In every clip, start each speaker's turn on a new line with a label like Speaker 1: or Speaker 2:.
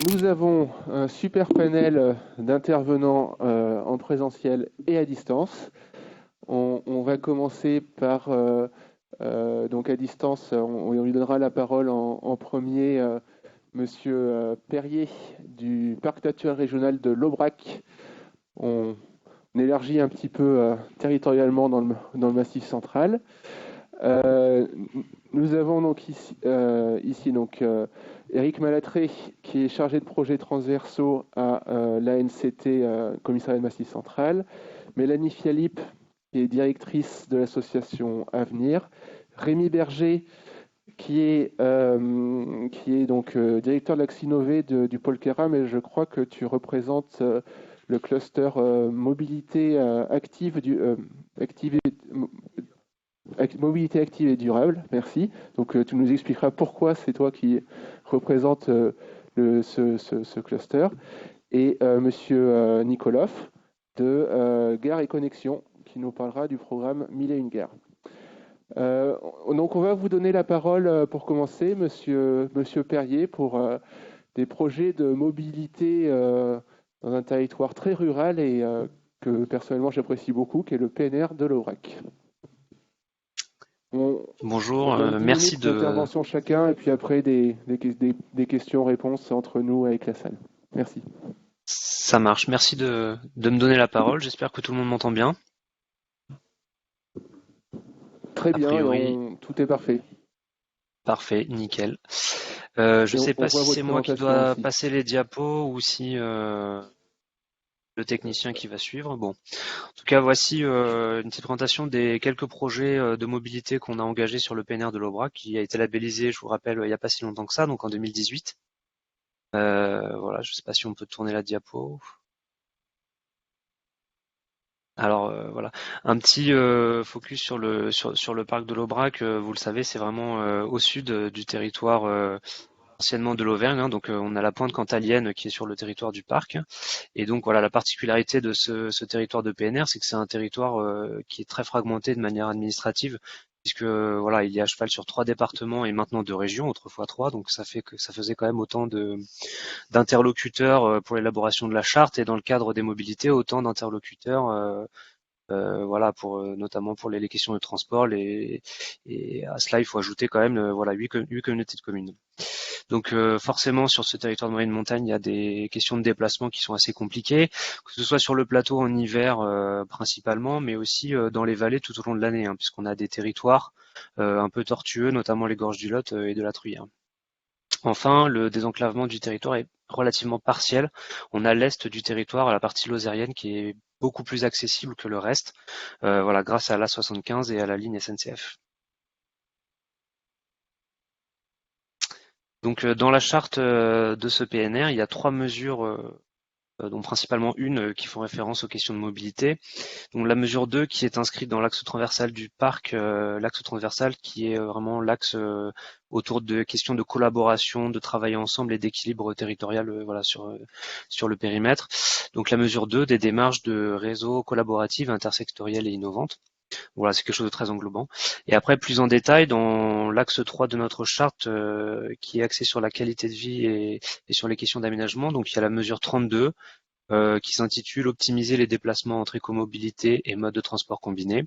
Speaker 1: Nous avons un super panel d'intervenants en présentiel et à distance. On va commencer par, donc à distance, on lui donnera la parole en premier, Monsieur Perrier du Parc naturel régional de l'Aubrac. On élargit un petit peu territorialement dans le Massif central. Euh, Nous avons donc ici donc, Éric Malatré, qui est chargé de projets transversaux à l'ANCT, Commissariat de Massif Central, Mélanie Fialip, qui est directrice de l'association Avenir, Rémi Berger, qui est donc directeur de l'Axinové du pôle Kera, mais je crois que tu représentes le cluster mobilité active mobilité active et durable, merci. Donc tu nous expliqueras pourquoi c'est toi qui représente ce cluster. Et Monsieur Nikolov de Gare et Connexion, qui nous parlera du programme 1001 gares. Donc on va vous donner la parole pour commencer, Monsieur Perrier, pour des projets de mobilité dans un territoire très rural et que personnellement j'apprécie beaucoup, qui est le PNR de l'Aubrac. On
Speaker 2: Bonjour,
Speaker 1: donne 10
Speaker 2: merci
Speaker 1: minutes
Speaker 2: de...
Speaker 1: d'intervention chacun et puis après des questions-réponses entre nous avec la salle. Merci.
Speaker 2: Ça marche, merci de me donner la parole. J'espère que tout le monde m'entend bien.
Speaker 1: Très
Speaker 2: A
Speaker 1: bien, et
Speaker 2: priori,
Speaker 1: tout est parfait.
Speaker 2: parfait, nickel. Je
Speaker 1: Et
Speaker 2: sais
Speaker 1: on
Speaker 2: pas
Speaker 1: voit
Speaker 2: si
Speaker 1: votre
Speaker 2: c'est moi qui
Speaker 1: présentation
Speaker 2: dois
Speaker 1: aussi.
Speaker 2: passer les diapos ou si le technicien qui va suivre. Bon, en tout cas, voici une petite présentation des quelques projets de mobilité qu'on a engagés sur le PNR de l'Aubrac, qui a été labellisé, je vous rappelle, il n'y a pas si longtemps que ça, donc en 2018. Voilà, je sais pas si on peut tourner la diapo. Alors voilà, un petit focus sur le parc de l'Aubrac. Vous le savez, c'est vraiment au sud du territoire anciennement de l'Auvergne, hein. Donc on a la pointe cantalienne qui est sur le territoire du parc. Et donc voilà, la particularité de ce territoire de PNR, c'est que c'est un territoire qui est très fragmenté de manière administrative, puisque voilà, il est à cheval sur 3 départements et maintenant 2 régions, autrefois 3. Donc ça fait que ça faisait quand même autant de d'interlocuteurs pour l'élaboration de la charte, et dans le cadre des mobilités, autant d'interlocuteurs voilà, pour notamment pour les questions de transport. Et à cela, il faut ajouter quand même voilà 8 communautés de communes. Donc forcément, sur ce territoire de moyenne montagne, il y a des questions de déplacement qui sont assez compliquées, que ce soit sur le plateau en hiver principalement, mais aussi dans les vallées tout au long de l'année, hein, puisqu'on a des territoires un peu tortueux, notamment les gorges du Lot et de la Truyère. Enfin, le désenclavement du territoire est relativement partiel. On a l'est du territoire, la partie lozérienne, qui est beaucoup plus accessible que le reste, voilà, grâce à l'A75 et à la ligne SNCF. Donc, dans la charte de ce PNR, il y a 3 mesures, dont principalement une qui font référence aux questions de mobilité. Donc la mesure 2 qui est inscrite dans l'axe transversal du parc, l'axe transversal qui est vraiment l'axe autour de questions de collaboration, de travailler ensemble et d'équilibre territorial, voilà, sur le périmètre. Donc la mesure 2 des démarches de réseau collaborative, intersectorielles et innovantes. Voilà, c'est quelque chose de très englobant. Et après, plus en détail, dans l'axe 3 de notre charte, qui est axé sur la qualité de vie et sur les questions d'aménagement, donc il y a la mesure 32, qui s'intitule Optimiser les déplacements entre écomobilité et modes de transport combinés.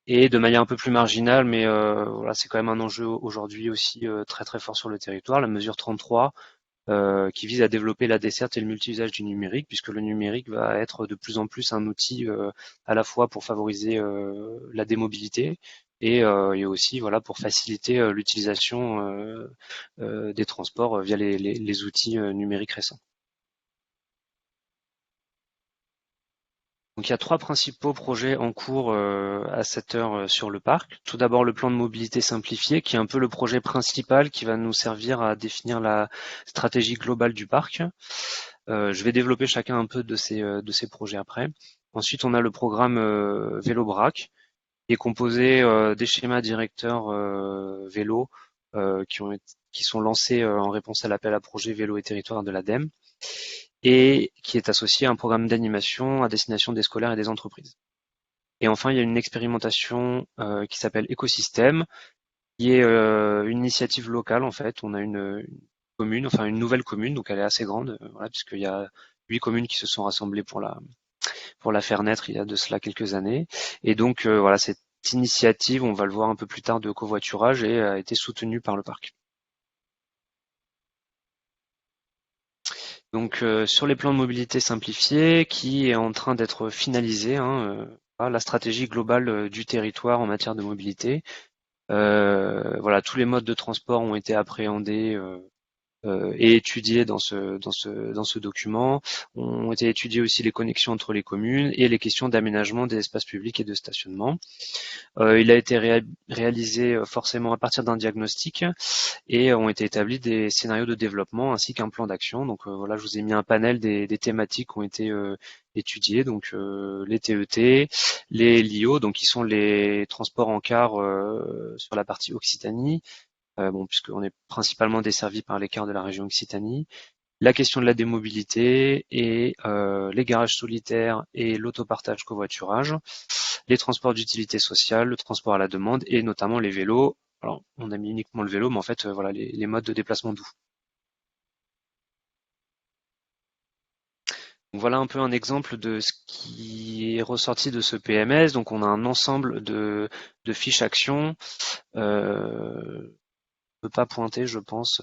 Speaker 2: Et de manière un peu plus marginale, mais voilà, c'est quand même un enjeu aujourd'hui aussi très très fort sur le territoire, la mesure 33, qui vise à développer la desserte et le multi-usage du numérique, puisque le numérique va être de plus en plus un outil à la fois pour favoriser la démobilité et aussi voilà pour faciliter l'utilisation des transports via les outils numériques récents. Donc il y a 3 principaux projets en cours à cette heure sur le parc. Tout d'abord le plan de mobilité simplifié, qui est un peu le projet principal qui va nous servir à définir la stratégie globale du parc. Je vais développer chacun un peu de ces projets après. Ensuite, on a le programme Vélo-Brac, qui est composé des schémas directeurs vélo qui sont lancés en réponse à l'appel à projet vélo et territoire de l'ADEME, et qui est associé à un programme d'animation à destination des scolaires et des entreprises. Et enfin, il y a une expérimentation qui s'appelle Écosystème, qui est une initiative locale en fait. On a une commune, enfin une nouvelle commune, donc elle est assez grande, voilà, puisqu'il y a 8 communes qui se sont rassemblées pour la faire naître il y a de cela quelques années. Et donc voilà, cette initiative, on va le voir un peu plus tard, de covoiturage a été soutenue par le parc. Donc sur les plans de mobilité simplifiés, qui est en train d'être finalisé, hein, voilà, la stratégie globale du territoire en matière de mobilité. Voilà, tous les modes de transport ont été appréhendés et étudiés dans ce document. Ont été étudiées aussi les connexions entre les communes et les questions d'aménagement des espaces publics et de stationnement. Il a été réalisé forcément à partir d'un diagnostic et ont été établis des scénarios de développement ainsi qu'un plan d'action. Donc voilà, je vous ai mis un panel des thématiques qui ont été étudiées. Donc les TET, les LIO, donc qui sont les transports en car sur la partie Occitanie, bon, puisqu'on est principalement desservi par les cars de la région Occitanie. La question de la démobilité et les garages solitaires et l'autopartage covoiturage, les transports d'utilité sociale, le transport à la demande et notamment les vélos. Alors, on a mis uniquement le vélo, mais en fait, voilà les modes de déplacement doux. Donc, voilà un peu un exemple de ce qui est ressorti de ce PMS. Donc, on a un ensemble de fiches actions. Je peux pas pointer, je pense.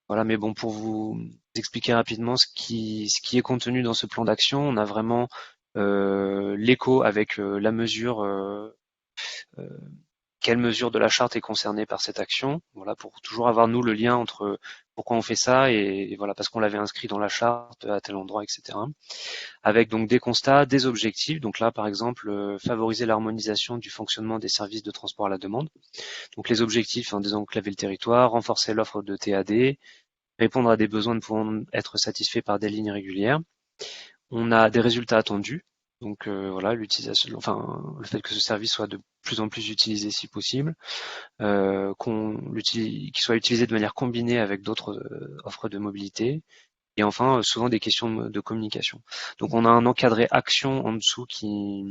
Speaker 2: Voilà, mais bon, pour vous expliquer rapidement ce qui est contenu dans ce plan d'action, on a vraiment l'écho avec la mesure, quelle mesure de la charte est concernée par cette action. Voilà, pour toujours avoir nous le lien entre pourquoi on fait ça et voilà, parce qu'on l'avait inscrit dans la charte à tel endroit, etc. Avec donc des constats, des objectifs. Donc là, par exemple, favoriser l'harmonisation du fonctionnement des services de transport à la demande. Donc les objectifs, hein, désenclaver le territoire, renforcer l'offre de TAD, répondre à des besoins ne pouvant être satisfaits par des lignes régulières. On a des résultats attendus. Donc voilà, l'utilisation, enfin le fait que ce service soit de plus en plus utilisé si possible, qu'il soit utilisé de manière combinée avec d'autres offres de mobilité, et enfin souvent des questions de communication. Donc on a un encadré action en dessous qui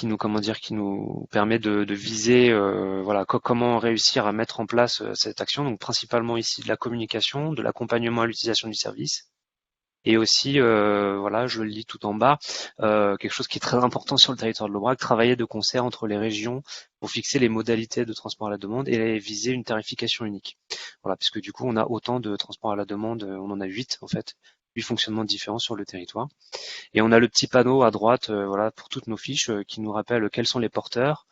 Speaker 2: nous permet de viser voilà comment réussir à mettre en place cette action. Donc principalement ici de la communication, de l'accompagnement à l'utilisation du service. Et aussi, voilà, je le lis tout en bas, quelque chose qui est très important sur le territoire de l'Aubrac, travailler de concert entre les régions pour fixer les modalités de transport à la demande et viser une tarification unique. Voilà, puisque du coup, on a autant de transports à la demande, on en a 8 en fait, 8 fonctionnements différents sur le territoire. Et on a le petit panneau à droite, voilà, pour toutes nos fiches, qui nous rappelle quels sont les porteurs,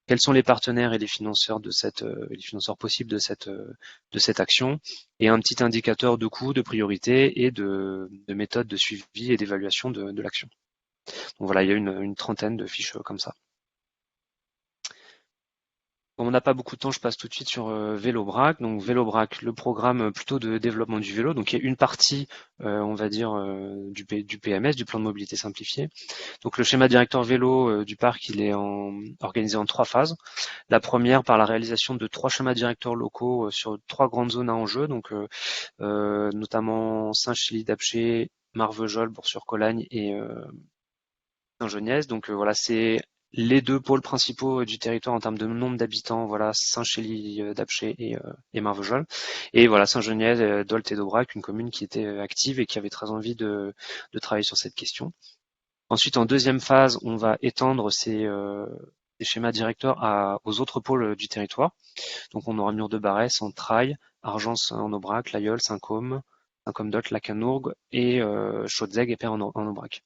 Speaker 2: quels sont les partenaires et les financeurs les financeurs possibles de cette action, et un petit indicateur de coût, de priorité et de méthode de suivi et d'évaluation de l'action. Donc voilà, il y a une trentaine de fiches comme ça. On n'a pas beaucoup de temps, je passe tout de suite sur Vélobrac. Donc Vélobrac, le programme plutôt de développement du vélo. Donc il y a une partie, on va dire, du PMS, du plan de mobilité simplifié. Donc le schéma directeur vélo du parc, il est organisé en 3 phases. La première par la réalisation de 3 schémas directeurs locaux sur 3 grandes zones à enjeu, donc notamment Saint-Chély-d'Apcher, Marvejols, Bourg-sur-Colagne et Saint-Geniès. Donc voilà, c'est les 2 pôles principaux du territoire en termes de nombre d'habitants, voilà, Saint-Chély-d'Apcher et Marvejols. Et voilà, Saint-Geniès, Dolt et d'Aubrac, une commune qui était active et qui avait très envie de travailler sur cette question. Ensuite, en deuxième phase, on va étendre ces schémas directeurs aux autres pôles du territoire. Donc on aura Mur de Barès, Entrailles, Argence en Aubrac, Laguiole, Saint-Côme, Saint-Côme-d'Olt, Lacanourgue et Chaudzeg et Père en Aubrac.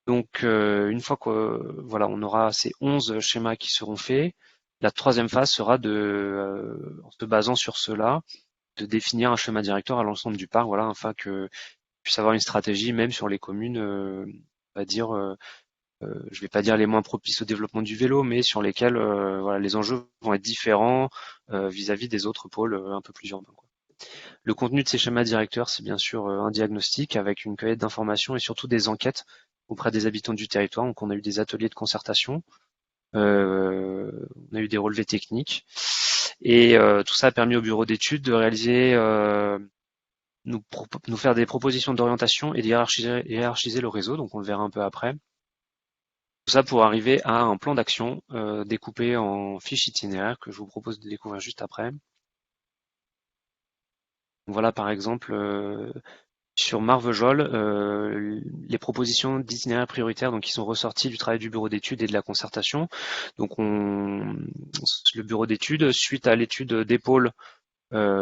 Speaker 2: Donc une fois que voilà, on aura ces 11 schémas qui seront faits, la troisième phase sera en se basant sur cela, de définir un schéma directeur à l'ensemble du parc, voilà, afin que puisse avoir une stratégie même sur les communes, on va dire, je vais pas dire les moins propices au développement du vélo, mais sur lesquels voilà, les enjeux vont être différents vis-à-vis des autres pôles un peu plus urbains, quoi. Le contenu de ces schémas directeurs, c'est bien sûr un diagnostic avec une cueillette d'informations et surtout des enquêtes auprès des habitants du territoire. Donc on a eu des ateliers de concertation, on a eu des relevés techniques et tout ça a permis au bureau d'études de réaliser nous faire des propositions d'orientation et hiérarchiser le réseau, donc on le verra un peu après. Tout ça pour arriver à un plan d'action découpé en fiches itinéraires que je vous propose de découvrir juste après. Voilà, par exemple, sur Marvejols, les propositions d'itinéraires prioritaires donc, qui sont ressorties du travail du bureau d'études et de la concertation. Donc, le bureau d'études, suite à l'étude d'épaule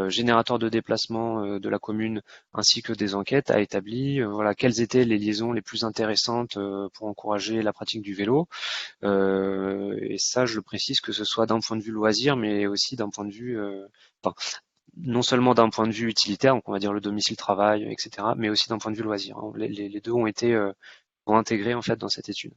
Speaker 2: générateur de déplacement de la commune ainsi que des enquêtes, a établi voilà, quelles étaient les liaisons les plus intéressantes pour encourager la pratique du vélo. Et ça, je le précise, que ce soit d'un point de vue loisir, mais aussi d'un point de vue, enfin, non seulement d'un point de vue utilitaire, donc on va dire le domicile-travail, etc., mais aussi d'un point de vue loisir, hein. Les deux ont été ont intégrés en fait dans cette étude.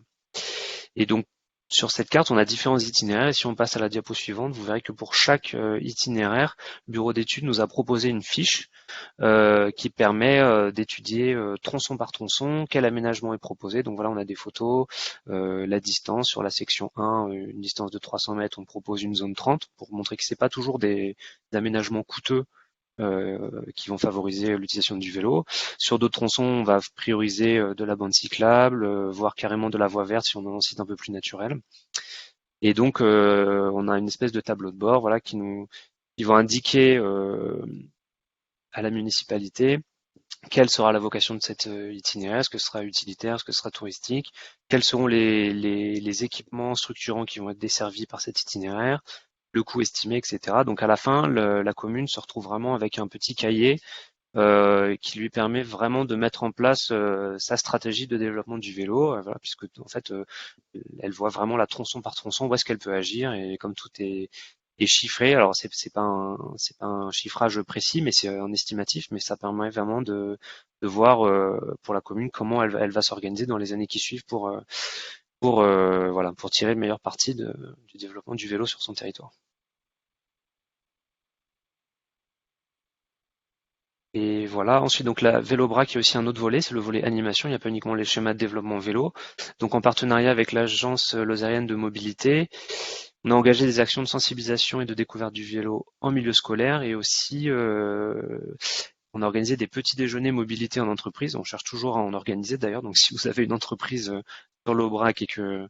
Speaker 2: Et donc sur cette carte, on a différents itinéraires. Et si on passe à la diapo suivante, vous verrez que pour chaque itinéraire, le bureau d'études nous a proposé une fiche qui permet d'étudier tronçon par tronçon quel aménagement est proposé. Donc voilà, on a des photos, la distance sur la section 1, une distance de 300 mètres, on propose une zone 30 pour montrer que c'est pas toujours des aménagements coûteux qui vont favoriser l'utilisation du vélo. Sur d'autres tronçons, on va prioriser de la bande cyclable, voire carrément de la voie verte si on est en site un peu plus naturel. Et donc, on a une espèce de tableau de bord, voilà, qui vont indiquer à la municipalité quelle sera la vocation de cet itinéraire, est-ce que ce sera utilitaire, est-ce que ce sera touristique, quels seront les équipements structurants qui vont être desservis par cet itinéraire, le coût estimé, etc. Donc à la fin, la commune se retrouve vraiment avec un petit cahier qui lui permet vraiment de mettre en place sa stratégie de développement du vélo, voilà, puisque en fait, elle voit vraiment la tronçon par tronçon où est-ce qu'elle peut agir, et comme tout est chiffré, alors c'est pas un chiffrage précis, mais c'est un estimatif, mais ça permet vraiment de voir pour la commune comment elle va s'organiser dans les années qui suivent voilà, pour tirer le meilleur parti du développement du vélo sur son territoire. Et voilà, ensuite donc la Vélobrac, il y a aussi un autre volet, c'est le volet animation, il n'y a pas uniquement les schémas de développement vélo. Donc en partenariat avec l'Agence lozérienne de mobilité, on a engagé des actions de sensibilisation et de découverte du vélo en milieu scolaire, et aussi on a organisé des petits déjeuners mobilité en entreprise. On cherche toujours à en organiser d'ailleurs, donc si vous avez une entreprise sur l'Aubrac et que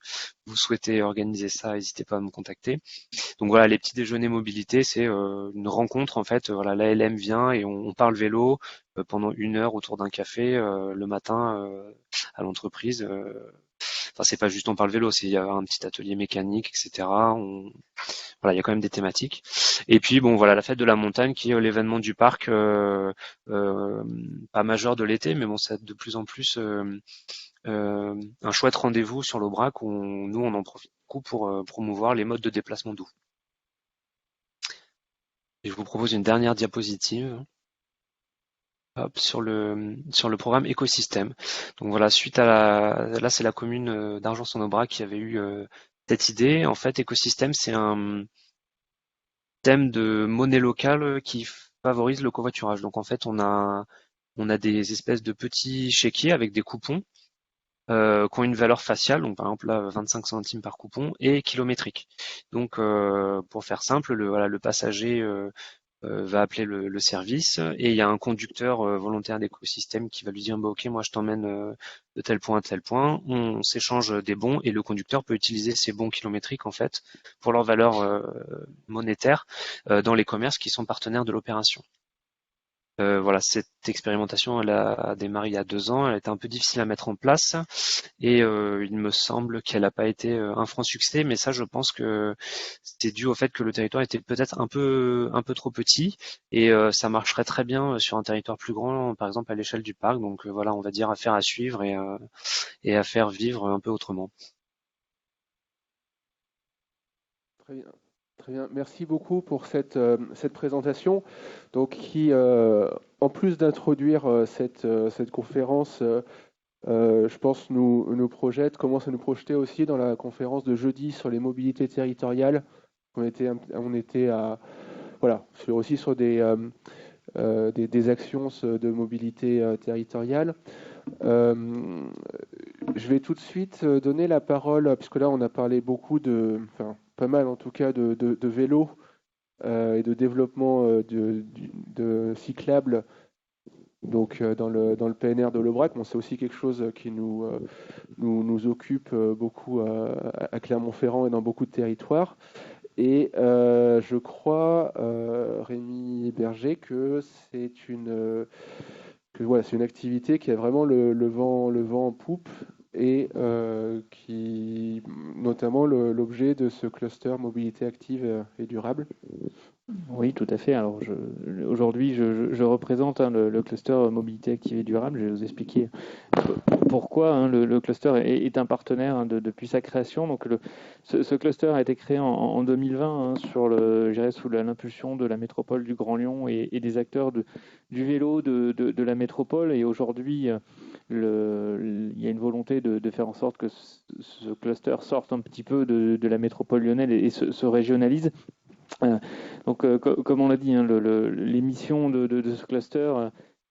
Speaker 2: vous souhaitez organiser ça, n'hésitez pas à me contacter. Donc voilà, les petits déjeuners mobilité, c'est une rencontre en fait. Voilà, l'ALM vient et on parle vélo pendant 1 heure autour d'un café le matin à l'entreprise. Enfin, c'est pas juste on parle vélo, c'est il y a un petit atelier mécanique, etc. Voilà, il y a quand même des thématiques. Et puis bon, voilà, la fête de la montagne qui est l'événement du parc, euh, pas majeur de l'été, mais bon, c'est de plus en plus un chouette rendez-vous sur l'Aubrac où nous on en profite beaucoup pour promouvoir les modes de déplacement doux. Et je vous propose une dernière diapositive. Hop, sur le programme écosystème. Donc voilà, là c'est la commune d'Argenson-Aubrac qui avait eu cette idée. En fait, écosystème, c'est un thème de monnaie locale qui favorise le covoiturage. Donc en fait, on a des espèces de petits chéquiers avec des coupons qui ont une valeur faciale, donc par exemple là 25 centimes par coupon, et kilométrique. Donc pour faire simple, voilà, le passager va appeler le service, et il y a un conducteur volontaire d'écosystème qui va lui dire bah, ok, moi je t'emmène de tel point à tel point, on s'échange des bons, et le conducteur peut utiliser ces bons kilométriques en fait pour leur valeur monétaire dans les commerces qui sont partenaires de l'opération. Voilà, cette expérimentation, elle a démarré il y a 2 ans, elle a été un peu difficile à mettre en place, et il me semble qu'elle n'a pas été un franc succès, mais ça, je pense que c'est dû au fait que le territoire était peut-être un peu trop petit, et ça marcherait très bien sur un territoire plus grand, par exemple à l'échelle du parc. Donc voilà, on va dire affaire à suivre, et à faire vivre un peu autrement.
Speaker 1: Très bien. Très bien. Merci beaucoup pour cette présentation. Donc, qui, en plus d'introduire cette conférence, je pense nous projette, commence à nous projeter aussi dans la conférence de jeudi sur les mobilités territoriales. On était voilà, aussi sur des actions de mobilité territoriale. Euh, je vais tout de suite donner la parole, puisque là on a parlé beaucoup enfin pas mal en tout cas de vélo et de développement de cyclables, donc dans le PNR de l'Aubrac. Bon, c'est aussi quelque chose qui nous occupe beaucoup à Clermont-Ferrand et dans beaucoup de territoires. Et je crois, Rémi Berger, que c'est une activité qui a vraiment le vent en poupe et qui, notamment l'objet de ce cluster mobilité active et durable.
Speaker 3: Oui, tout à fait. Alors aujourd'hui, je représente le cluster mobilité active et durable. Je vais vous expliquer pourquoi le cluster est un partenaire depuis sa création. Donc ce cluster a été créé en 2020 je dirais, sous l'impulsion de la métropole du Grand Lyon et des acteurs du vélo de la métropole. Et aujourd'hui, il y a une volonté de faire en sorte que ce cluster sorte un petit peu de la métropole lyonnaise et se régionalise. Donc, comme on l'a dit, les missions de ce cluster,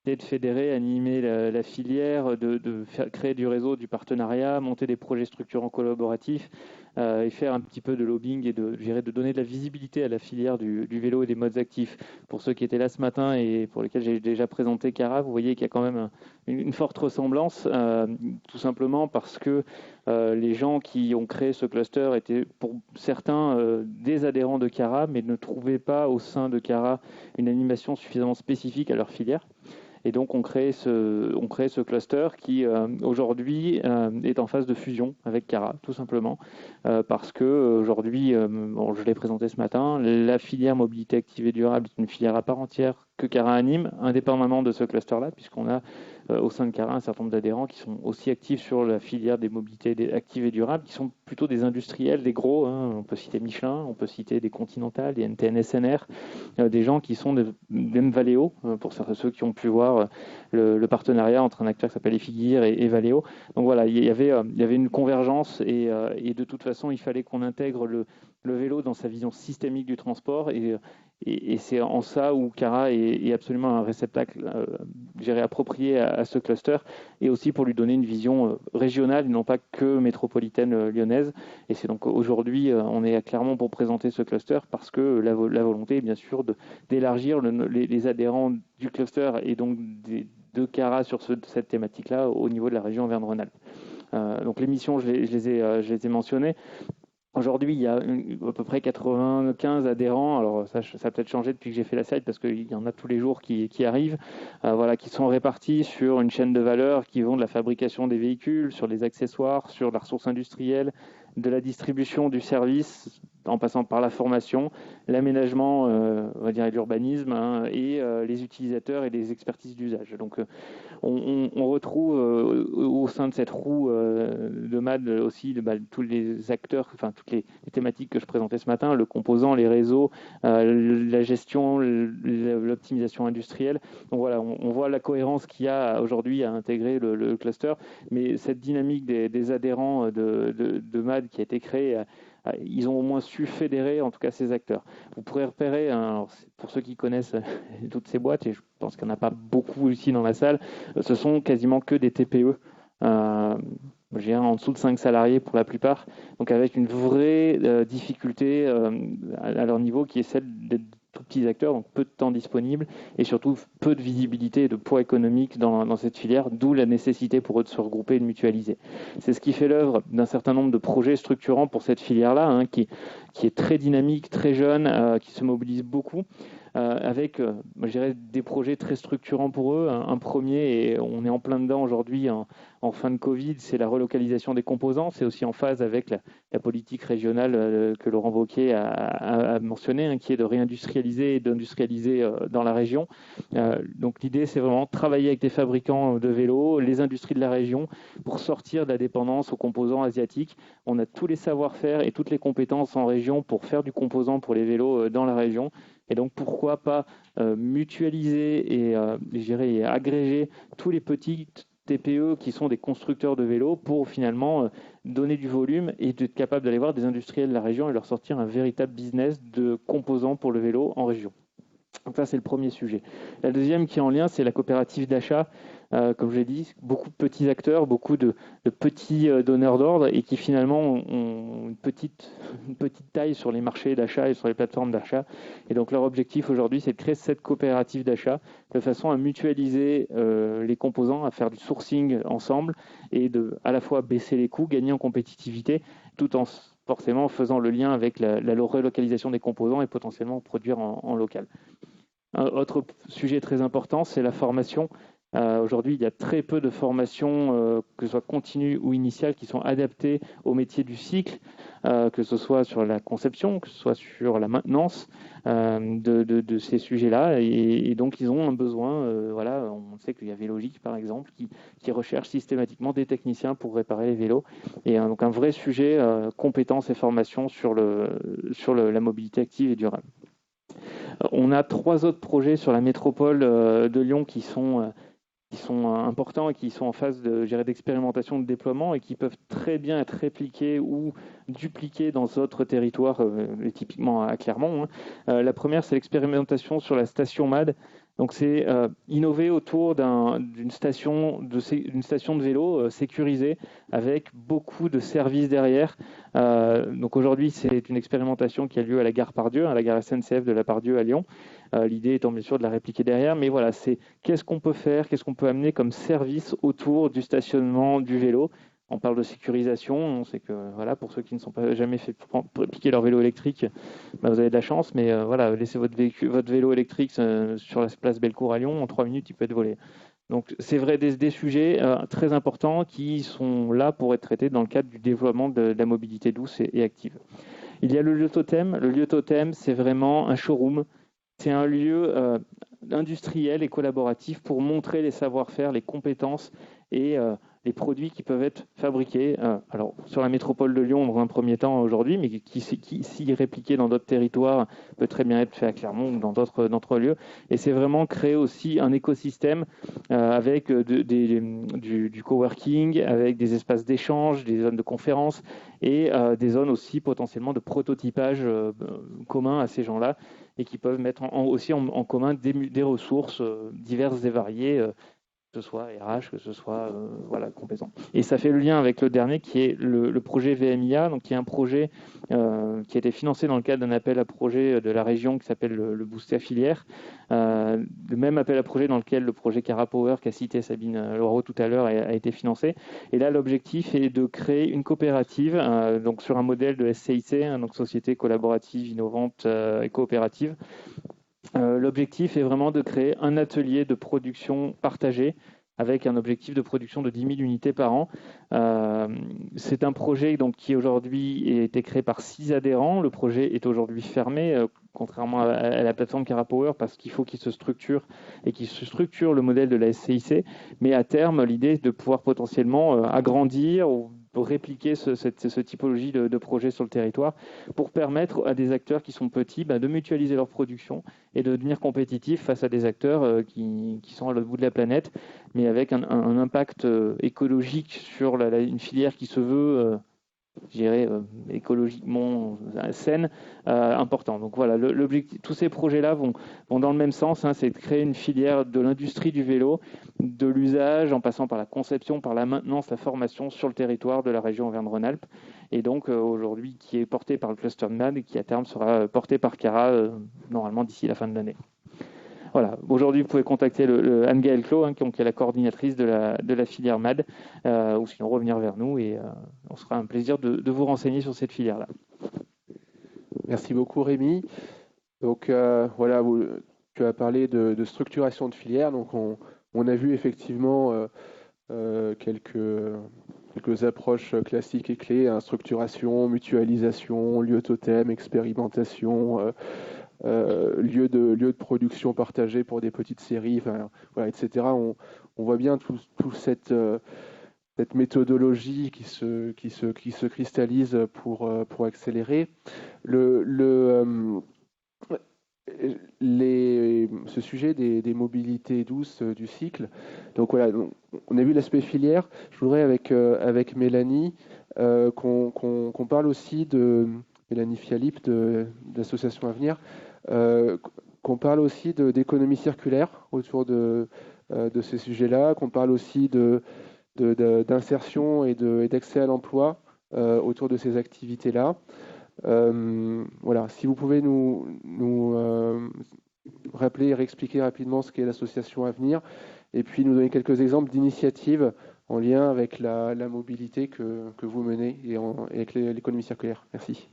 Speaker 3: c'est de fédérer, animer la filière, de faire créer du réseau, du partenariat, monter des projets structurants collaboratifs et faire un petit peu de lobbying et de donner de la visibilité à la filière du vélo et des modes actifs. Pour ceux qui étaient là ce matin et pour lesquels j'ai déjà présenté Cara, vous voyez qu'il y a quand même une forte ressemblance, tout simplement parce que les gens qui ont créé ce cluster étaient pour certains des adhérents de Cara, mais ne trouvaient pas au sein de Cara une animation suffisamment spécifique à leur filière. Et donc on crée ce cluster qui aujourd'hui est en phase de fusion avec Cara, tout simplement, parce que aujourd'hui, je l'ai présenté ce matin, la filière mobilité active et durable est une filière à part entière que Cara anime, indépendamment de ce cluster-là, puisqu'on a au sein de Cara un certain nombre d'adhérents qui sont aussi actifs sur la filière des mobilités actives et durables, qui sont plutôt des industriels, des gros. On peut citer Michelin, on peut citer des Continental, des NTN SNR, des gens qui sont même Valeo, pour ceux qui ont pu voir le partenariat entre un acteur qui s'appelle Efiguir et Valeo. Donc voilà, il y avait une convergence et de toute façon, il fallait qu'on intègre le vélo dans sa vision systémique du transport et c'est en ça où Cara est absolument un réceptacle approprié à ce cluster et aussi pour lui donner une vision régionale et non pas que métropolitaine lyonnaise. Et c'est donc aujourd'hui, on est clairement pour présenter ce cluster parce que la volonté est bien sûr d'élargir les adhérents du cluster et donc de Cara sur cette thématique-là au niveau de la région Auvergne-Rhône-Alpes. Donc les missions, je les ai mentionnées. Aujourd'hui, il y a à peu près 95 adhérents. Alors ça a peut-être changé depuis que j'ai fait la site parce qu'il y en a tous les jours qui arrivent, qui sont répartis sur une chaîne de valeur qui vont de la fabrication des véhicules, sur les accessoires, sur la ressource industrielle, de la distribution du service, en passant par la formation, l'aménagement, on va dire, et l'urbanisme, et les utilisateurs et les expertises d'usage. Donc on retrouve au sein de cette roue de MAD aussi tous les acteurs, enfin toutes les thématiques que je présentais ce matin, le composant, les réseaux, la gestion, l'optimisation industrielle. Donc voilà, on voit la cohérence qu'il y a aujourd'hui à intégrer le cluster, mais cette dynamique des adhérents de MAD qui a été créée, ils ont au moins su fédérer en tout cas ces acteurs. Vous pourrez repérer, pour ceux qui connaissent toutes ces boîtes, et je pense qu'il n'y en a pas beaucoup ici dans la salle, ce sont quasiment que des TPE. J'ai en dessous de 5 salariés pour la plupart, donc avec une vraie difficulté à leur niveau qui est celle d'être tout petits acteurs, donc peu de temps disponible et surtout peu de visibilité et de poids économique dans cette filière, d'où la nécessité pour eux de se regrouper et de mutualiser. C'est ce qui fait l'œuvre d'un certain nombre de projets structurants pour cette filière-là, qui est très dynamique, très jeune, qui se mobilise beaucoup. Avec, je dirais, des projets très structurants pour eux. Un premier, et on est en plein dedans aujourd'hui en fin de Covid, c'est la relocalisation des composants. C'est aussi en phase avec la politique régionale que Laurent Wauquiez a mentionné, qui est de réindustrialiser et d'industrialiser dans la région. Donc l'idée, c'est vraiment travailler avec des fabricants de vélos, les industries de la région, pour sortir de la dépendance aux composants asiatiques. On a tous les savoir-faire et toutes les compétences en région pour faire du composant pour les vélos dans la région. Et donc, pourquoi pas mutualiser et agréger tous les petits TPE qui sont des constructeurs de vélos pour finalement donner du volume et être capable d'aller voir des industriels de la région et leur sortir un véritable business de composants pour le vélo en région. Donc ça, c'est le premier sujet. La deuxième qui est en lien, c'est la coopérative d'achat. Comme je l'ai dit, beaucoup de petits acteurs, beaucoup de petits donneurs d'ordre et qui finalement ont une petite taille sur les marchés d'achat et sur les plateformes d'achat. Et donc leur objectif aujourd'hui, c'est de créer cette coopérative d'achat de façon à mutualiser les composants, à faire du sourcing ensemble et à la fois baisser les coûts, gagner en compétitivité, tout en forcément en faisant le lien avec la relocalisation des composants et potentiellement produire en local. Un autre sujet très important, c'est la formation. Aujourd'hui, il y a très peu de formations, que ce soit continues ou initiales, qui sont adaptées au métier du cycle, que ce soit sur la conception, que ce soit sur la maintenance de ces sujets-là. Et donc, ils ont un besoin. Voilà, on sait qu'il y a Vélogique, par exemple, qui recherche systématiquement des techniciens pour réparer les vélos. Et donc, un vrai sujet, compétences et formation sur la mobilité active et durable. On a 3 autres projets sur la métropole de Lyon qui sont importants et qui sont en phase d'expérimentation, de déploiement et qui peuvent très bien être répliqués ou dupliqués dans d'autres territoires, et typiquement à Clermont. La première, c'est l'expérimentation sur la station MAD. Donc, c'est innover autour d'une station de vélo sécurisée avec beaucoup de services derrière. Donc, aujourd'hui, c'est une expérimentation qui a lieu à la gare Pardieu, à la gare SNCF de la Pardieu à Lyon. L'idée étant bien sûr de la répliquer derrière, mais voilà, c'est qu'est-ce qu'on peut faire, qu'est-ce qu'on peut amener comme service autour du stationnement du vélo. On parle de sécurisation, on sait que voilà, pour ceux qui ne sont pas jamais fait piquer leur vélo électrique, vous avez de la chance, mais voilà, laissez votre vélo électrique sur la place Bellecour à Lyon, en 3 minutes, il peut être volé. Donc c'est vrai des sujets très importants qui sont là pour être traités dans le cadre du développement de la mobilité douce et active. Il y a le lieu totem. Le lieu totem, c'est vraiment un showroom. C'est un lieu industriel et collaboratif pour montrer les savoir-faire, les compétences et les produits qui peuvent être fabriqués. Alors sur la métropole de Lyon dans un premier temps aujourd'hui, mais qui s'y répliqué dans d'autres territoires, peut très bien être fait à Clermont ou dans d'autres lieux. Et c'est vraiment créer aussi un écosystème avec du coworking, avec des espaces d'échange, des zones de conférence et des zones aussi potentiellement de prototypage commun à ces gens-là, et qui peuvent mettre aussi en commun des ressources diverses et variées, que ce soit RH, que ce soit compétences. Et ça fait le lien avec le dernier qui est le projet VMIA, donc qui est un projet qui a été financé dans le cadre d'un appel à projet de la région qui s'appelle le Booster à filière. Le même appel à projet dans lequel le projet Carapower qu'a cité Sabine Leroux tout à l'heure a été financé. Et là, l'objectif est de créer une coopérative, donc sur un modèle de SCIC, donc Société collaborative, innovante et coopérative. L'objectif est vraiment de créer un atelier de production partagé avec un objectif de production de 10 000 unités par an. C'est un projet donc, qui aujourd'hui a été créé par 6 adhérents. Le projet est aujourd'hui fermé, contrairement à la plateforme Carapower, parce qu'il faut qu'il se structure et qu'il se structure le modèle de la SCIC. Mais à terme, l'idée est de pouvoir potentiellement agrandir ou répliquer cette typologie de projet sur le territoire pour permettre à des acteurs qui sont petits de mutualiser leur production et de devenir compétitifs face à des acteurs qui sont à l'autre bout de la planète, mais avec un impact écologique sur une filière qui se veut écologiquement saine, important. Donc voilà, l'objectif, tous ces projets-là vont dans le même sens, c'est de créer une filière de l'industrie du vélo, de l'usage, en passant par la conception, par la maintenance, la formation sur le territoire de la région Auvergne-Rhône-Alpes, et donc aujourd'hui qui est porté par le cluster MAD et qui à terme sera porté par Cara normalement d'ici la fin de l'année. Voilà. Aujourd'hui, vous pouvez contacter Anne-Gaëlle Clos, qui est la coordinatrice de la filière MAD, ou sinon revenir vers nous et on sera un plaisir de vous renseigner sur cette filière-là.
Speaker 1: Merci beaucoup Rémi. Donc tu as parlé de structuration de filière. Donc on a vu effectivement quelques approches classiques et clés, structuration, mutualisation, lieu totem, expérimentation, lieu de production partagé pour des petites séries, etc. On voit bien tout cette méthodologie qui se cristallise pour accélérer. Ce sujet des mobilités douces du cycle. Donc voilà, on a vu l'aspect filière. Je voudrais avec Mélanie qu'on parle aussi de Mélanie Fialip de l'association Avenir, qu'on parle aussi d'économie circulaire autour de ces sujets-là, qu'on parle aussi d'insertion et d'accès à l'emploi autour de ces activités-là. Si vous pouvez nous rappeler et réexpliquer rapidement ce qu'est l'association Avenir, et puis nous donner quelques exemples d'initiatives en lien avec la mobilité que vous menez et avec l'économie circulaire. Merci.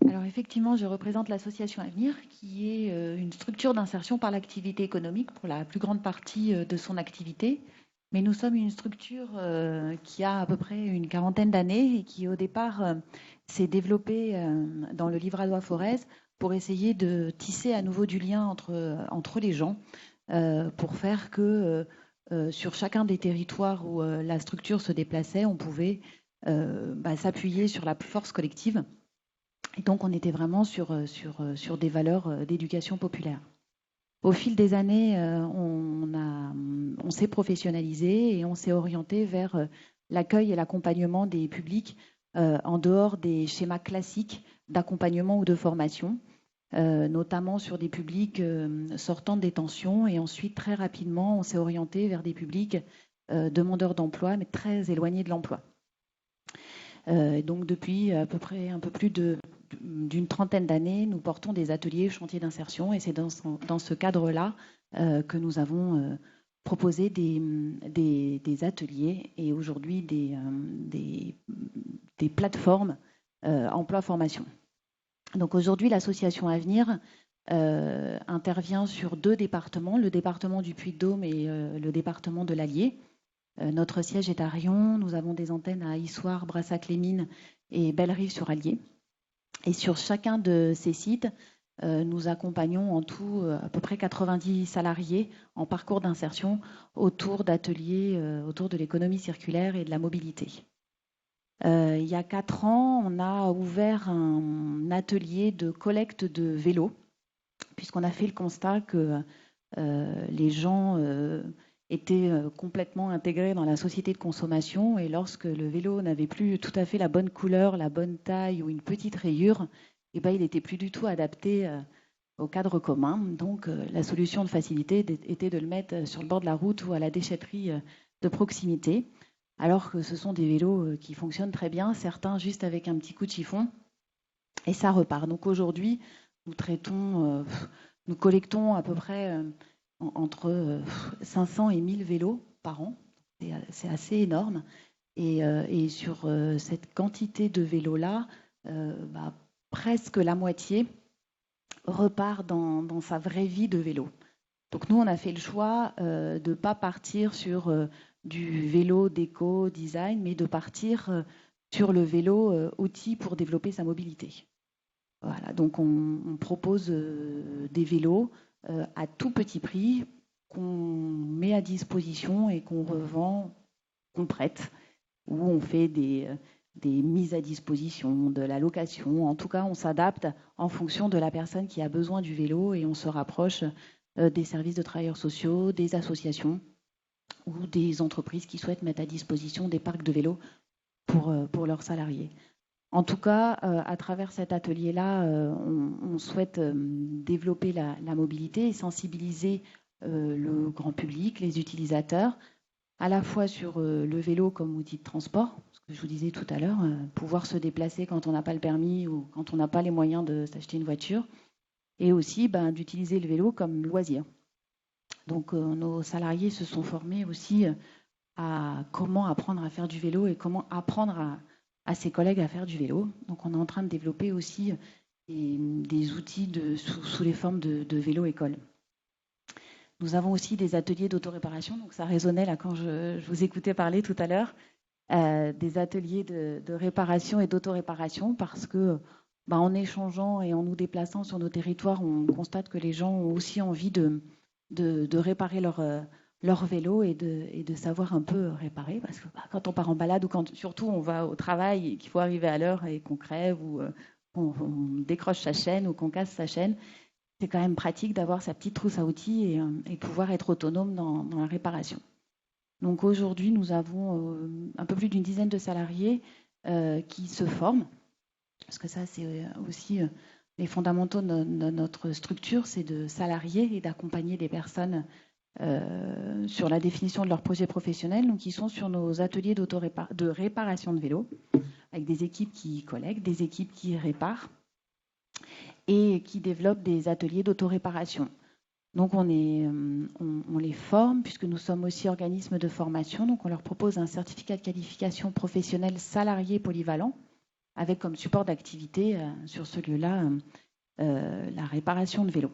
Speaker 4: Alors effectivement, je représente l'association Avenir, qui est une structure d'insertion par l'activité économique pour la plus grande partie de son activité. Mais nous sommes une structure qui a à peu près une quarantaine d'années et qui au départ s'est développée dans le Livradois-Forez pour essayer de tisser à nouveau du lien entre les gens, pour faire que sur chacun des territoires où la structure se déplaçait, on pouvait s'appuyer sur la force collective. Et donc, on était vraiment sur des valeurs d'éducation populaire. Au fil des années, on s'est professionnalisé et on s'est orienté vers l'accueil et l'accompagnement des publics en dehors des schémas classiques d'accompagnement ou de formation, notamment sur des publics sortant de détention. Et ensuite, très rapidement, on s'est orienté vers des publics demandeurs d'emploi, mais très éloignés de l'emploi. Donc, depuis à peu près un peu plus d'une trentaine d'années, nous portons des ateliers chantiers d'insertion et c'est dans ce cadre-là que nous avons proposé des ateliers et aujourd'hui des plateformes emploi-formation. Donc aujourd'hui, l'association Avenir intervient sur 2 départements, le département du Puy-de-Dôme et le département de l'Allier. Notre siège est à Riom, nous avons des antennes à Issoire, Brassac-les-Mines et Bellerive-sur-Allier. Et sur chacun de ces sites, nous accompagnons en tout à peu près 90 salariés en parcours d'insertion autour d'ateliers, autour de l'économie circulaire et de la mobilité. Il y a 4 ans, on a ouvert un atelier de collecte de vélos, puisqu'on a fait le constat que les gens étaient complètement intégrés dans la société de consommation et lorsque le vélo n'avait plus tout à fait la bonne couleur, la bonne taille ou une petite rayure, il n'était plus du tout adapté au cadre commun. Donc la solution de facilité était de le mettre sur le bord de la route ou à la déchetterie de proximité, alors que ce sont des vélos qui fonctionnent très bien, certains juste avec un petit coup de chiffon et ça repart. Donc aujourd'hui, nous collectons à peu près entre 500 et 1000 vélos par an. C'est assez énorme. Et sur cette quantité de vélos-là, presque la moitié repart dans sa vraie vie de vélo. Donc nous, on a fait le choix de ne pas partir sur du vélo déco, design, mais de partir sur le vélo outil pour développer sa mobilité. Voilà, donc on propose des vélos à tout petit prix qu'on met à disposition et qu'on revend, qu'on prête, où on fait des mises à disposition, de la location. En tout cas, on s'adapte en fonction de la personne qui a besoin du vélo et on se rapproche des services de travailleurs sociaux, des associations ou des entreprises qui souhaitent mettre à disposition des parcs de vélos pour leurs salariés. En tout cas, à travers cet atelier-là, on souhaite développer la mobilité et sensibiliser le grand public, les utilisateurs, à la fois sur le vélo comme outil de transport, ce que je vous disais tout à l'heure, pouvoir se déplacer quand on n'a pas le permis ou quand on n'a pas les moyens de s'acheter une voiture, et aussi d'utiliser le vélo comme loisir. Donc nos salariés se sont formés aussi à comment apprendre à faire du vélo et comment apprendre à ses collègues à faire du vélo. Donc on est en train de développer aussi des outils sous les formes de vélo-école. Nous avons aussi des ateliers d'autoréparation, donc ça résonnait là quand je vous écoutais parler tout à l'heure, des ateliers de réparation et d'autoréparation parce que en échangeant et en nous déplaçant sur nos territoires, on constate que les gens ont aussi envie de réparer leur vélo et de savoir un peu réparer parce que quand on part en balade ou quand surtout on va au travail et qu'il faut arriver à l'heure et qu'on crève ou qu'on décroche sa chaîne ou qu'on casse sa chaîne, c'est quand même pratique d'avoir sa petite trousse à outils et pouvoir être autonome dans la réparation. Donc aujourd'hui, nous avons un peu plus d'une dizaine de salariés qui se forment, parce que ça c'est aussi les fondamentaux de notre structure, c'est de salarier et d'accompagner des personnes sur la définition de leur projet professionnel. Donc ils sont sur nos ateliers de réparation de vélos, avec des équipes qui collectent, des équipes qui réparent, et qui développent des ateliers d'autoréparation. Donc on les forme, puisque nous sommes aussi organisme de formation. Donc on leur propose un certificat de qualification professionnelle salarié polyvalent, avec comme support d'activité sur ce lieu-là la réparation de vélos.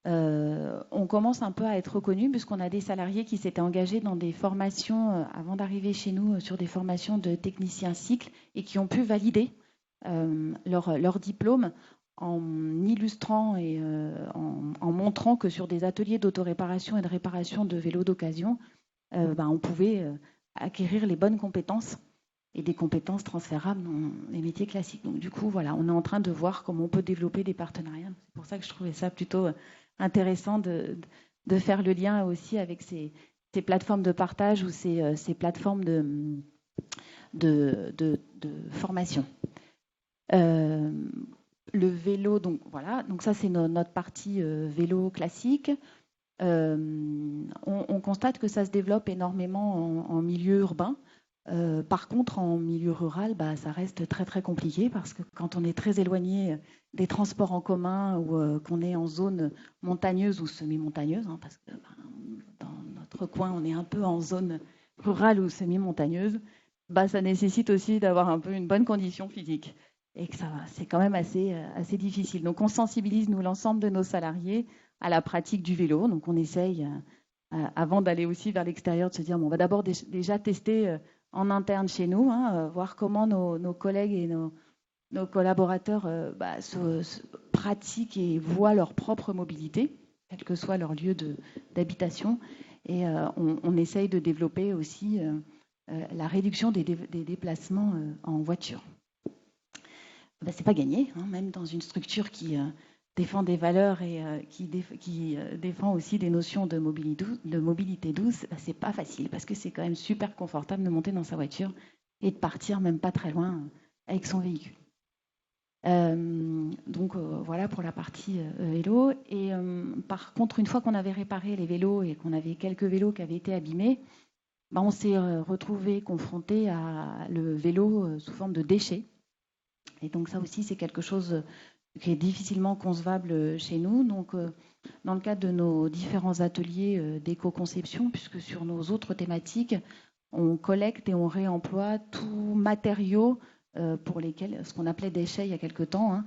Speaker 4: On commence un peu à être reconnu, puisqu'on a des salariés qui s'étaient engagés dans des formations avant d'arriver chez nous sur des formations de techniciens cycle et qui ont pu valider leur diplôme en illustrant et en montrant que sur des ateliers d'autoréparation et de réparation de vélos d'occasion, on pouvait acquérir les bonnes compétences et des compétences transférables dans les métiers classiques. Donc du coup, voilà, on est en train de voir comment on peut développer des partenariats. C'est pour ça que je trouvais ça plutôt intéressant de faire le lien aussi avec ces plateformes de partage ou ces plateformes de formation. Le vélo, donc voilà, donc ça c'est notre partie vélo classique. On constate que ça se développe énormément en milieu urbain. Par contre, en milieu rural, ça reste très très compliqué parce que quand on est très éloigné des transports en commun ou qu'on est en zone montagneuse ou semi-montagneuse, parce que dans notre coin, on est un peu en zone rurale ou semi-montagneuse, ça nécessite aussi d'avoir un peu une bonne condition physique et que c'est quand même assez difficile. Donc on sensibilise, nous, l'ensemble de nos salariés à la pratique du vélo. Donc on essaye, avant d'aller aussi vers l'extérieur, de se dire, on va d'abord déjà tester en interne chez nous, voir comment nos collègues et nos collaborateurs se pratiquent et voient leur propre mobilité, quel que soit leur lieu d'habitation. Et on essaye de développer aussi la réduction des déplacements en voiture. C'est pas gagné, même dans une structure qui défend des valeurs et qui défend aussi des notions de mobilité douce, c'est pas facile parce que c'est quand même super confortable de monter dans sa voiture et de partir même pas très loin avec son véhicule. Donc voilà pour la partie vélo. Et par contre, une fois qu'on avait réparé les vélos et qu'on avait quelques vélos qui avaient été abîmés, on s'est retrouvé confronté à le vélo sous forme de déchets. Et donc ça aussi, c'est quelque chose qui est difficilement concevable chez nous. Donc, dans le cadre de nos différents ateliers d'éco-conception, puisque sur nos autres thématiques, on collecte et on réemploie tout matériau pour lesquels, ce qu'on appelait déchets il y a quelque temps,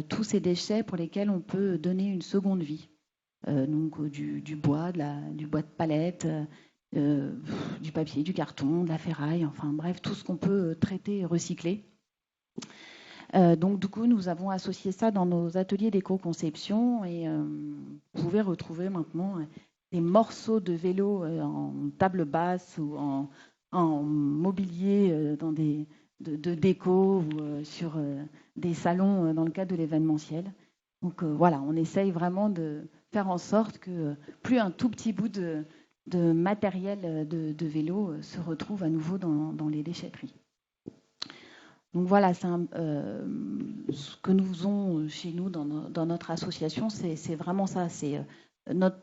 Speaker 4: tous ces déchets pour lesquels on peut donner une seconde vie. Donc du bois, du bois de palette, du papier, du carton, de la ferraille, enfin bref, tout ce qu'on peut traiter et recycler. Donc du coup, nous avons associé ça dans nos ateliers d'éco-conception et vous pouvez retrouver maintenant des morceaux de vélo en table basse ou en mobilier dans de déco ou sur des salons dans le cadre de l'événementiel. Donc voilà, on essaye vraiment de faire en sorte que plus un tout petit bout de matériel de vélo se retrouve à nouveau dans les déchetteries. Donc voilà, ce que nous faisons chez nous dans notre association, c'est vraiment ça. C'est notre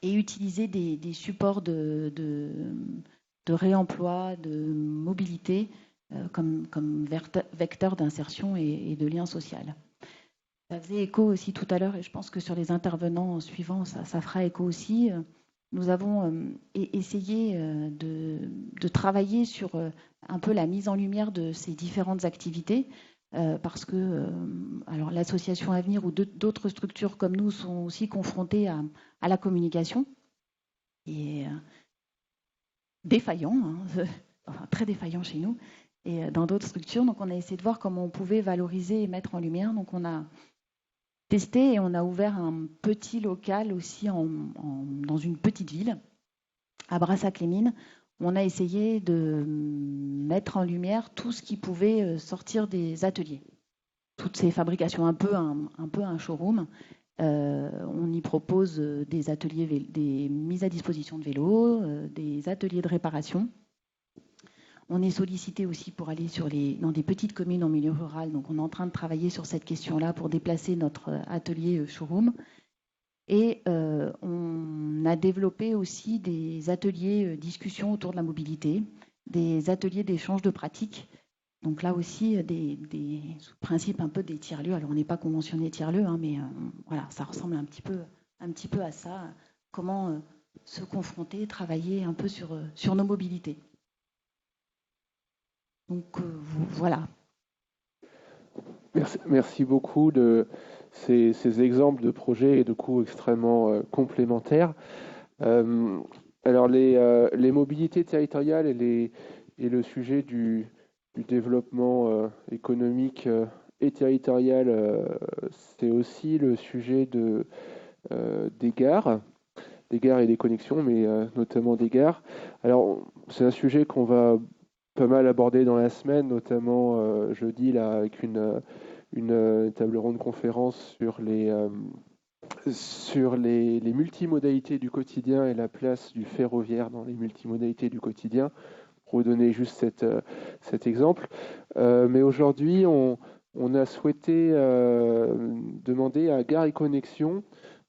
Speaker 4: et utiliser des supports de réemploi, de mobilité comme vecteur d'insertion et de lien social. Ça faisait écho aussi tout à l'heure, et je pense que sur les intervenants suivants, ça fera écho aussi. Nous avons essayé de travailler sur un peu la mise en lumière de ces différentes activités, parce que alors l'association Avenir ou d'autres structures comme nous sont aussi confrontées à la communication, et défaillant, enfin, très défaillant chez nous, et dans d'autres structures. Donc on a essayé de voir comment on pouvait valoriser et mettre en lumière. Donc on a testé et on a ouvert un petit local aussi dans une petite ville, à Brassac-les-Mines. On a essayé de mettre en lumière tout ce qui pouvait sortir des ateliers. Toutes ces fabrications, un peu un showroom. On y propose des ateliers, des mises à disposition de vélos, des ateliers de réparation. On est sollicité aussi pour aller dans des petites communes en milieu rural. Donc, on est en train de travailler sur cette question-là pour déplacer notre atelier showroom. Et on a développé aussi des ateliers discussion autour de la mobilité, des ateliers d'échange de pratiques Donc là aussi, sous le principe un peu des tiers-lieux. Alors on n'est pas conventionné tiers-lieux, hein, mais voilà, ça ressemble un petit peu à ça. Comment se confronter, travailler un peu sur nos mobilités. Donc voilà.
Speaker 1: Merci beaucoup de ces exemples de projets et de coûts extrêmement complémentaires. Alors les mobilités territoriales et le sujet du développement économique et territorial, c'est aussi le sujet des gares et des connexions, mais notamment des gares. Alors c'est un sujet qu'on va pas mal aborder dans la semaine, notamment jeudi là, avec une table ronde conférence sur les multimodalités du quotidien et la place du ferroviaire dans les multimodalités du quotidien, pour vous donner juste cet exemple. Mais aujourd'hui, on a souhaité demander à Gares et Connexions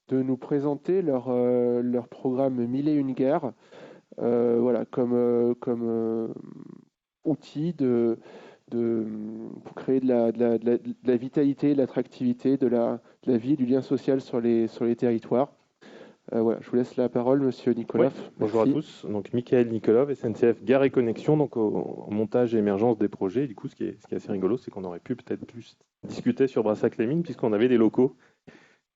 Speaker 1: de nous présenter leur programme 1001 gares, voilà, comme outil pour créer de la vitalité, de l'attractivité, de la vie, du lien social sur les territoires. Voilà, je vous laisse la parole, Monsieur Nikolov.
Speaker 5: Ouais, bonjour à tous. Donc, Michael Nikolov, SNCF Gares et Connexions, donc au montage et émergence des projets. Du coup, ce qui est assez rigolo, c'est qu'on aurait pu peut-être plus discuter sur Brassac-les-Mines, puisqu'on avait des locaux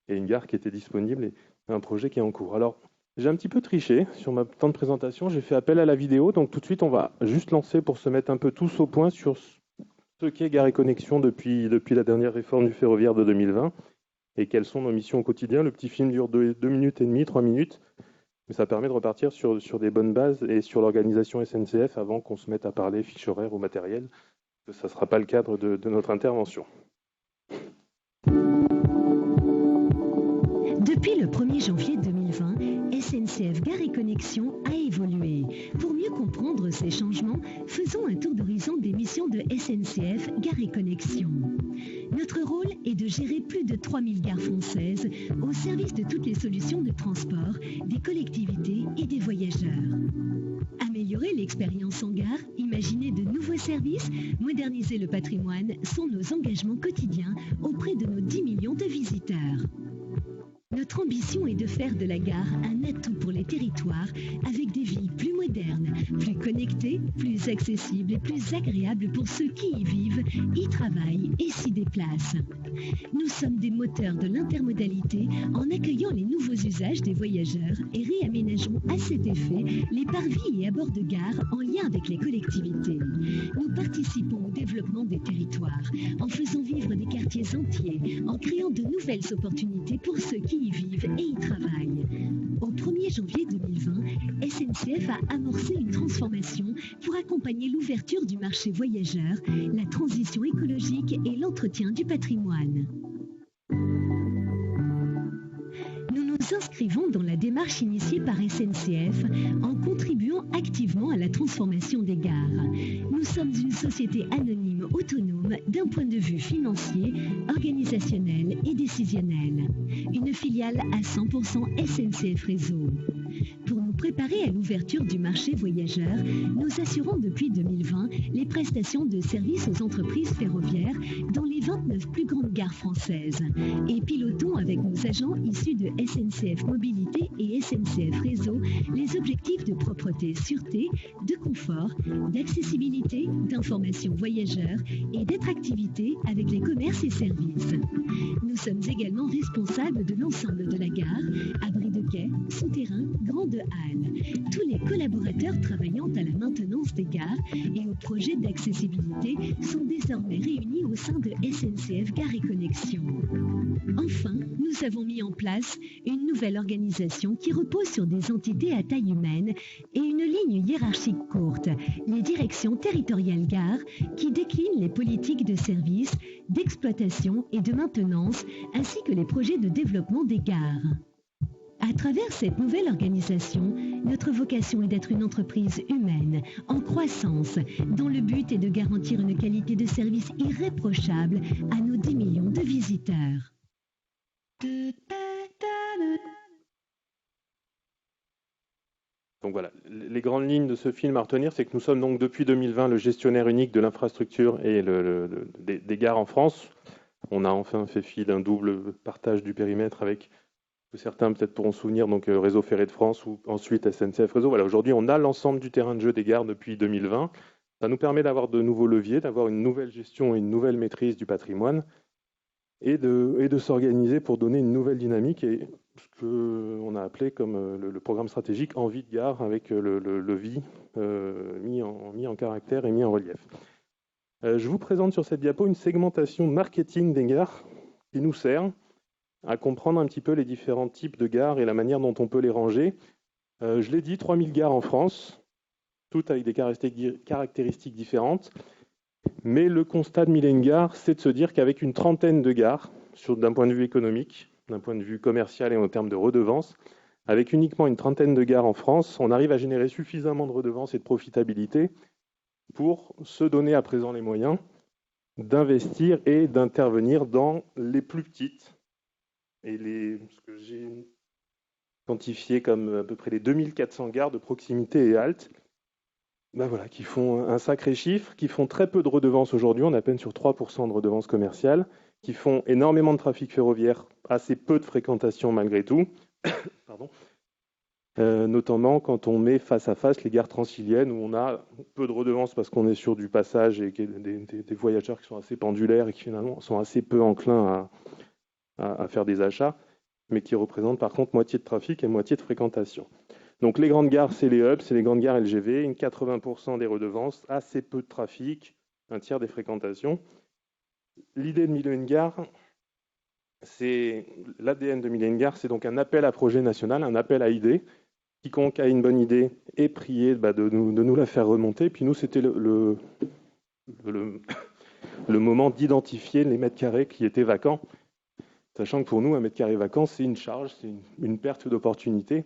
Speaker 5: et une gare qui était disponible et un projet qui est en cours. Alors, j'ai un petit peu triché sur ma temps de présentation. J'ai fait appel à la vidéo, donc tout de suite, on va juste lancer pour se mettre un peu tous au point sur ce qu'est Gares et Connexions depuis la dernière réforme du ferroviaire de 2020 et quelles sont nos missions au quotidien. Le petit film dure 2 minutes et demie, 3 minutes, mais ça permet de repartir sur des bonnes bases et sur l'organisation SNCF avant qu'on se mette à parler fiches horaires ou matériel. Ça ne sera pas le cadre de notre intervention.
Speaker 6: Depuis le 1er janvier 2020, SNCF Gares et Connexions a évolué. Pour mieux comprendre ces changements, faisons un tour d'horizon des missions de SNCF Gares et Connexions. Notre rôle est de gérer plus de 3000 gares françaises au service de toutes les solutions de transport, des collectivités et des voyageurs. Améliorer l'expérience en gare, imaginer de nouveaux services, moderniser le patrimoine sont nos engagements quotidiens auprès de nos 10 millions de visiteurs. Notre ambition est de faire de la gare un atout pour les territoires avec des villes plus modernes, plus connectées, plus accessibles et plus agréables pour ceux qui y vivent, y travaillent et s'y déplacent. Nous sommes des moteurs de l'intermodalité en accueillant les nouveaux usages des voyageurs et réaménageons à cet effet les parvis et abords de gare en lien avec les collectivités. Nous participons au développement des territoires en faisant vivre des quartiers entiers, en créant de nouvelles opportunités pour ceux qui y vivent et y travaillent. Au 1er janvier 2020, SNCF a amorcé une transformation pour accompagner l'ouverture du marché voyageur, la transition écologique et l'entretien du patrimoine. Nous nous inscrivons dans la démarche initiée par SNCF en contribuant activement à la transformation des gares. Nous sommes une société anonyme autonome d'un point de vue financier, organisationnel et décisionnel. Une filiale à 100% SNCF Réseau. Pour nous préparer à l'ouverture du marché voyageur, nous assurons depuis 2020 les prestations de services aux entreprises ferroviaires dans les 29 plus grandes gares françaises et pilotons avec nos agents issus de SNCF Mobilité et SNCF Réseau les objectifs de propreté, sûreté, de confort, d'accessibilité, d'information voyageurs et d'attractivité avec les commerces et services. Nous sommes également responsables de l'ensemble de la gare, abris de quais, souterrains, grandes halles. Tous les collaborateurs travaillant à la maintenance des gares et au projet d'accessibilité sont désormais réunis au sein de SNCF Gares et Connexions. Enfin, nous avons mis en place une nouvelle organisation qui repose sur des entités à taille humaine et une ligne hiérarchique courte, les directions territoriales gares, qui déclinent les politiques de service, d'exploitation et de maintenance, ainsi que les projets de développement des gares. À travers cette nouvelle organisation, notre vocation est d'être une entreprise humaine, en croissance, dont le but est de garantir une qualité de service irréprochable à nos 10 millions de visiteurs.
Speaker 5: Donc voilà, les grandes lignes de ce film à retenir, c'est que nous sommes donc depuis 2020 le gestionnaire unique de l'infrastructure et des gares en France. On a enfin fait fi d'un double partage du périmètre avec, que certains peut-être pourront se souvenir, donc Réseau Ferré de France ou ensuite SNCF Réseau. Voilà, aujourd'hui on a l'ensemble du terrain de jeu des gares depuis 2020. Ça nous permet d'avoir de nouveaux leviers, d'avoir une nouvelle gestion et une nouvelle maîtrise du patrimoine et de s'organiser pour donner une nouvelle dynamique et ce qu'on a appelé comme le programme stratégique Envie de gare avec le vie mis en caractère et mis en relief. Je vous présente sur cette diapo une segmentation marketing des gares qui nous sert à comprendre un petit peu les différents types de gares et la manière dont on peut les ranger. Je l'ai dit, 3000 gares en France, toutes avec des caractéristiques différentes. Mais le constat de Mille Gares, c'est de se dire qu'avec une trentaine de gares, d'un point de vue économique, d'un point de vue commercial et en termes de redevances, avec uniquement une trentaine de gares en France, on arrive à générer suffisamment de redevances et de profitabilité pour se donner à présent les moyens d'investir et d'intervenir dans les plus petites et ce que j'ai quantifié comme à peu près les 2400 gares de proximité et haltes, voilà, qui font un sacré chiffre, qui font très peu de redevances aujourd'hui, on est à peine sur 3% de redevances commerciales, qui font énormément de trafic ferroviaire, assez peu de fréquentation malgré tout, pardon. Notamment quand on met face à face les gares transiliennes où on a peu de redevances parce qu'on est sur du passage et des voyageurs qui sont assez pendulaires et qui finalement sont assez peu enclins à faire des achats, mais qui représentent par contre moitié de trafic et moitié de fréquentation. Donc les grandes gares, c'est les hubs, c'est les grandes gares LGV, une 80% des redevances, assez peu de trafic, un tiers des fréquentations. L'idée de Mille Gares, c'est l'ADN de Mille Gares, c'est donc un appel à projet national, un appel à idées. Quiconque a une bonne idée est prié de nous la faire remonter. Puis nous, c'était le moment d'identifier les mètres carrés qui étaient vacants, sachant que pour nous, un mètre carré vacant, c'est une charge, c'est une perte d'opportunité.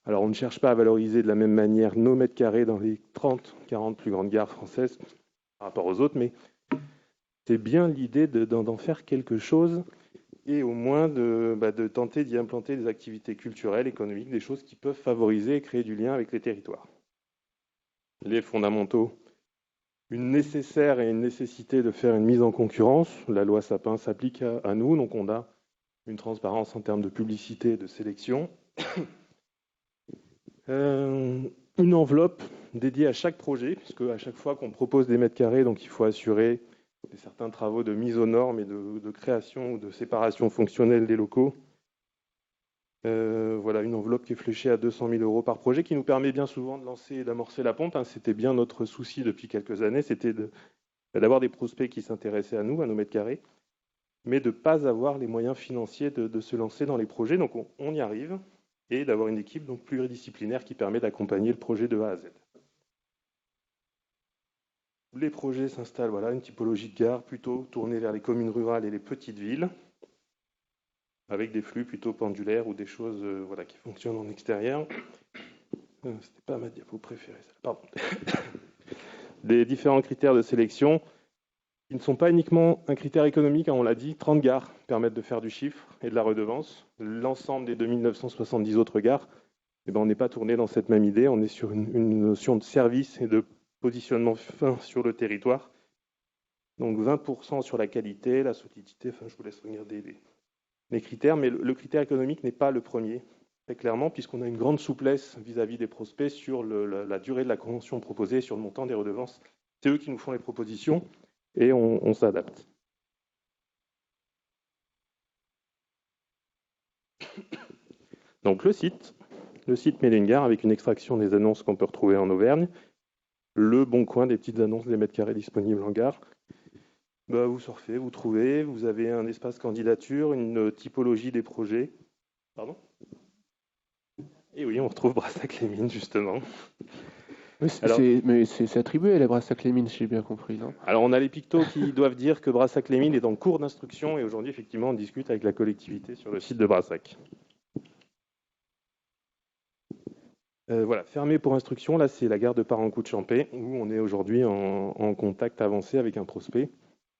Speaker 5: Alors, on ne cherche pas à valoriser de la même manière nos mètres carrés dans les 30-40 plus grandes gares françaises par rapport aux autres, mais c'est bien l'idée d'en faire quelque chose et au moins de tenter d'y implanter des activités culturelles, économiques, des choses qui peuvent favoriser et créer du lien avec les territoires. Les fondamentaux, une nécessaire et une nécessité de faire une mise en concurrence. La loi Sapin s'applique à nous, donc on a une transparence en termes de publicité et de sélection. Une enveloppe dédiée à chaque projet, puisque à chaque fois qu'on propose des mètres carrés, donc il faut assurer certains travaux de mise aux normes et de création ou de séparation fonctionnelle des locaux. Voilà, une enveloppe qui est fléchée à 200 000 € par projet, qui nous permet bien souvent de lancer et d'amorcer la pompe. C'était bien notre souci depuis quelques années, c'était d'avoir des prospects qui s'intéressaient à nous, à nos mètres carrés, mais de ne pas avoir les moyens financiers de se lancer dans les projets. Donc on y arrive, et d'avoir une équipe donc pluridisciplinaire qui permet d'accompagner le projet de A à Z. Les projets s'installent, voilà, une typologie de gare plutôt tournée vers les communes rurales et les petites villes, avec des flux plutôt pendulaires ou des choses qui fonctionnent en extérieur. C'était pas ma diapo préférée, pardon. Des différents critères de sélection qui ne sont pas uniquement un critère économique, on l'a dit, 30 gares permettent de faire du chiffre et de la redevance. L'ensemble des 2970 autres gares, on n'est pas tourné dans cette même idée, on est sur une notion de service et de positionnement fin sur le territoire. Donc 20% sur la qualité, la solidité, je vous laisse regarder les critères, mais le critère économique n'est pas le premier, très clairement, puisqu'on a une grande souplesse vis-à-vis des prospects sur la durée de la convention proposée, sur le montant des redevances. C'est eux qui nous font les propositions et on s'adapte. Donc le site Mille Gares avec une extraction des annonces qu'on peut retrouver en Auvergne, le bon coin des petites annonces des mètres carrés disponibles en gare. Vous surfez, vous trouvez, vous avez un espace candidature, une typologie des projets. Pardon ? Et oui, on retrouve Brassac-les-Mines, justement.
Speaker 1: Mais c'est attribué à la Brassac-les-Mines, si j'ai bien compris, non ?
Speaker 5: Alors, on a les pictos qui doivent dire que Brassac-les-Mines est en cours d'instruction et aujourd'hui, effectivement, on discute avec la collectivité sur le site de Brassac. Voilà, fermé pour instruction, là, c'est la gare de Parencourt-Champé où on est aujourd'hui en contact avancé avec un prospect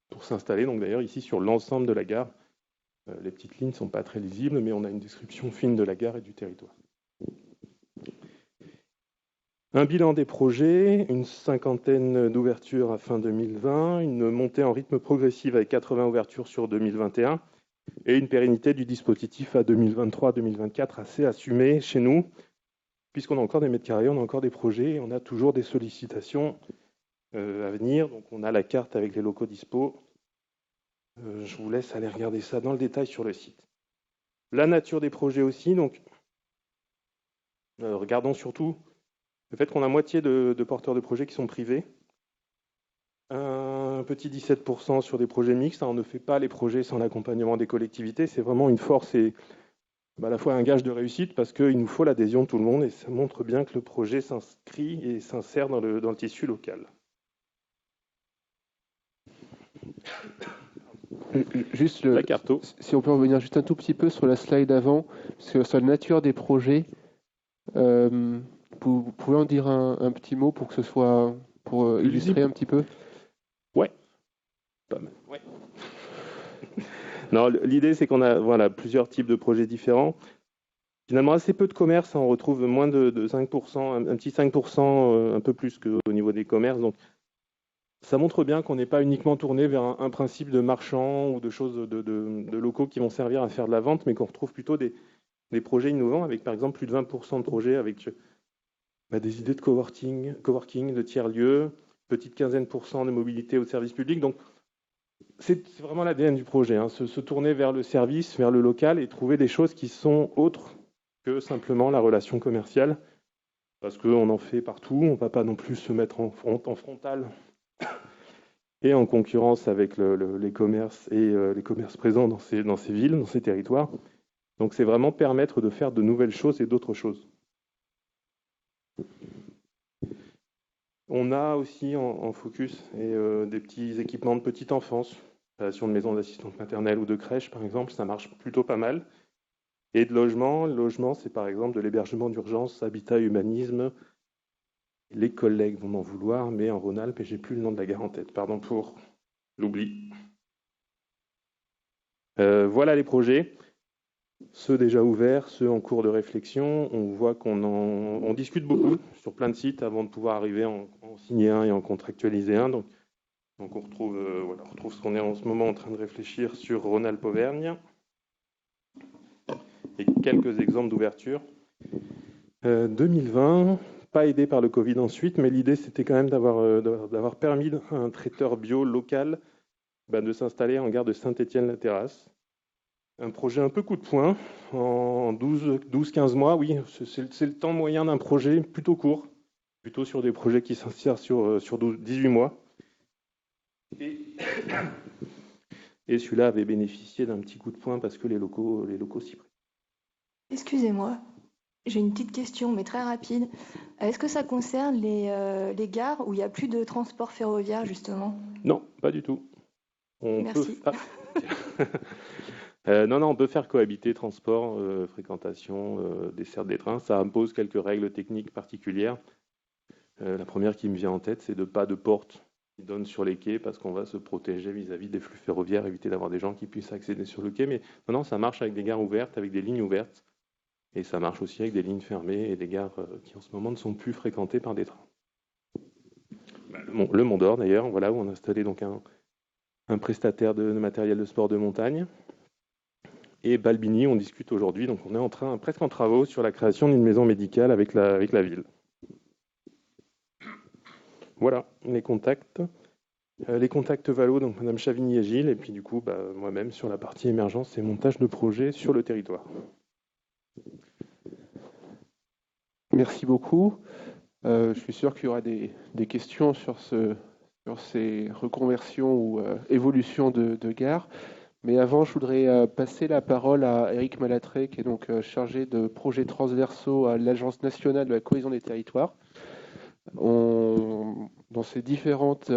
Speaker 5: pour s'installer. Donc, d'ailleurs, ici, sur l'ensemble de la gare, les petites lignes ne sont pas très lisibles, mais on a une description fine de la gare et du territoire. Un bilan des projets, une cinquantaine d'ouvertures à fin 2020, une montée en rythme progressif avec 80 ouvertures sur 2021 et une pérennité du dispositif à 2023-2024 assez assumée chez nous, puisqu'on a encore des mètres carrés, on a encore des projets, et on a toujours des sollicitations à venir. Donc on a la carte avec les locaux dispo. Je vous laisse aller regarder ça dans le détail sur le site. La nature des projets aussi, donc regardons surtout le fait qu'on a moitié de porteurs de projets qui sont privés. Un petit 17% sur des projets mixtes. On ne fait pas les projets sans l'accompagnement des collectivités. C'est vraiment une force et à la fois un gage de réussite parce qu'il nous faut l'adhésion de tout le monde et ça montre bien que le projet s'inscrit et s'insère dans le tissu local.
Speaker 1: Juste
Speaker 5: la carto.
Speaker 1: Si on peut revenir juste un tout petit peu sur la slide avant, parce que sur la nature des projets, vous pouvez en dire un petit mot pour que ce soit pour illustrer un petit peu.
Speaker 5: Ouais, pas mal. Ouais. Non, l'idée c'est qu'on a plusieurs types de projets différents. Finalement, assez peu de commerces, on retrouve moins de 5%, un petit 5%, un peu plus qu'au niveau des commerces. Donc, ça montre bien qu'on n'est pas uniquement tourné vers un principe de marchand ou de choses de locaux qui vont servir à faire de la vente, mais qu'on retrouve plutôt des projets innovants avec, par exemple, plus de 20% de projets avec des idées de coworking, de tiers-lieux, petite quinzaine % de mobilité au service public. Donc, c'est vraiment l'ADN du projet, se tourner vers le service, vers le local et trouver des choses qui sont autres que simplement la relation commerciale, parce qu'on en fait partout, on ne va pas non plus se mettre en frontal et en concurrence avec les commerces et les commerces présents dans ces villes, dans ces territoires. Donc c'est vraiment permettre de faire de nouvelles choses et d'autres choses. On a aussi en focus des petits équipements de petite enfance, création de maisons d'assistance maternelle ou de crèche par exemple, ça marche plutôt pas mal. Et de logement, le logement c'est par exemple de l'hébergement d'urgence, habitat, humanisme. Les collègues vont m'en vouloir, mais en Rhône-Alpes, et j'ai plus le nom de la gare en tête, pardon pour l'oubli. Voilà les projets, ceux déjà ouverts, ceux en cours de réflexion. On voit on discute beaucoup sur plein de sites avant de pouvoir arriver à en signer un et en contractualiser un. Donc on retrouve ce qu'on est en ce moment en train de réfléchir sur Rhône-Alpes-Auvergne. Et quelques exemples d'ouverture. 2020, pas aidé par le Covid ensuite, mais l'idée c'était quand même d'avoir permis à un traiteur bio local de s'installer en gare de Saint-Étienne-la-Terrasse. Un projet un peu coup de poing, en 12-15 mois, oui, c'est le temps moyen d'un projet plutôt court, plutôt sur des projets qui s'insèrent sur 18 mois. Et celui-là avait bénéficié d'un petit coup de poing parce que les locaux s'y prêtent.
Speaker 7: Excusez-moi, j'ai une petite question, mais très rapide. Est-ce que ça concerne les gares où il n'y a plus de transport ferroviaire, justement ?
Speaker 5: Non, pas du tout.
Speaker 7: Merci.
Speaker 5: Non, on peut faire cohabiter transport, fréquentation, desserte des trains. Ça impose quelques règles techniques particulières. La première qui me vient en tête, c'est de pas de porte qui donne sur les quais parce qu'on va se protéger vis-à-vis des flux ferroviaires, éviter d'avoir des gens qui puissent accéder sur le quai. Mais non, ça marche avec des gares ouvertes, avec des lignes ouvertes. Et ça marche aussi avec des lignes fermées et des gares qui en ce moment ne sont plus fréquentées par des trains. Le Mont d'Or d'ailleurs, voilà, où on a installé donc un prestataire de matériel de sport de montagne. Et Balbini, on discute aujourd'hui, donc on est presque en travaux sur la création d'une maison médicale avec la ville. Voilà, les contacts. Les contacts Valo, donc Madame Chavigny et Gilles, et puis du coup, moi-même sur la partie émergence et montage de projet sur le territoire.
Speaker 1: Merci beaucoup. Je suis sûr qu'il y aura des questions sur ces reconversions ou évolutions de gares. Mais avant, je voudrais passer la parole à Éric Malatré, qui est donc chargé de projets transversaux à l'Agence nationale de la cohésion des territoires. Dans ces différentes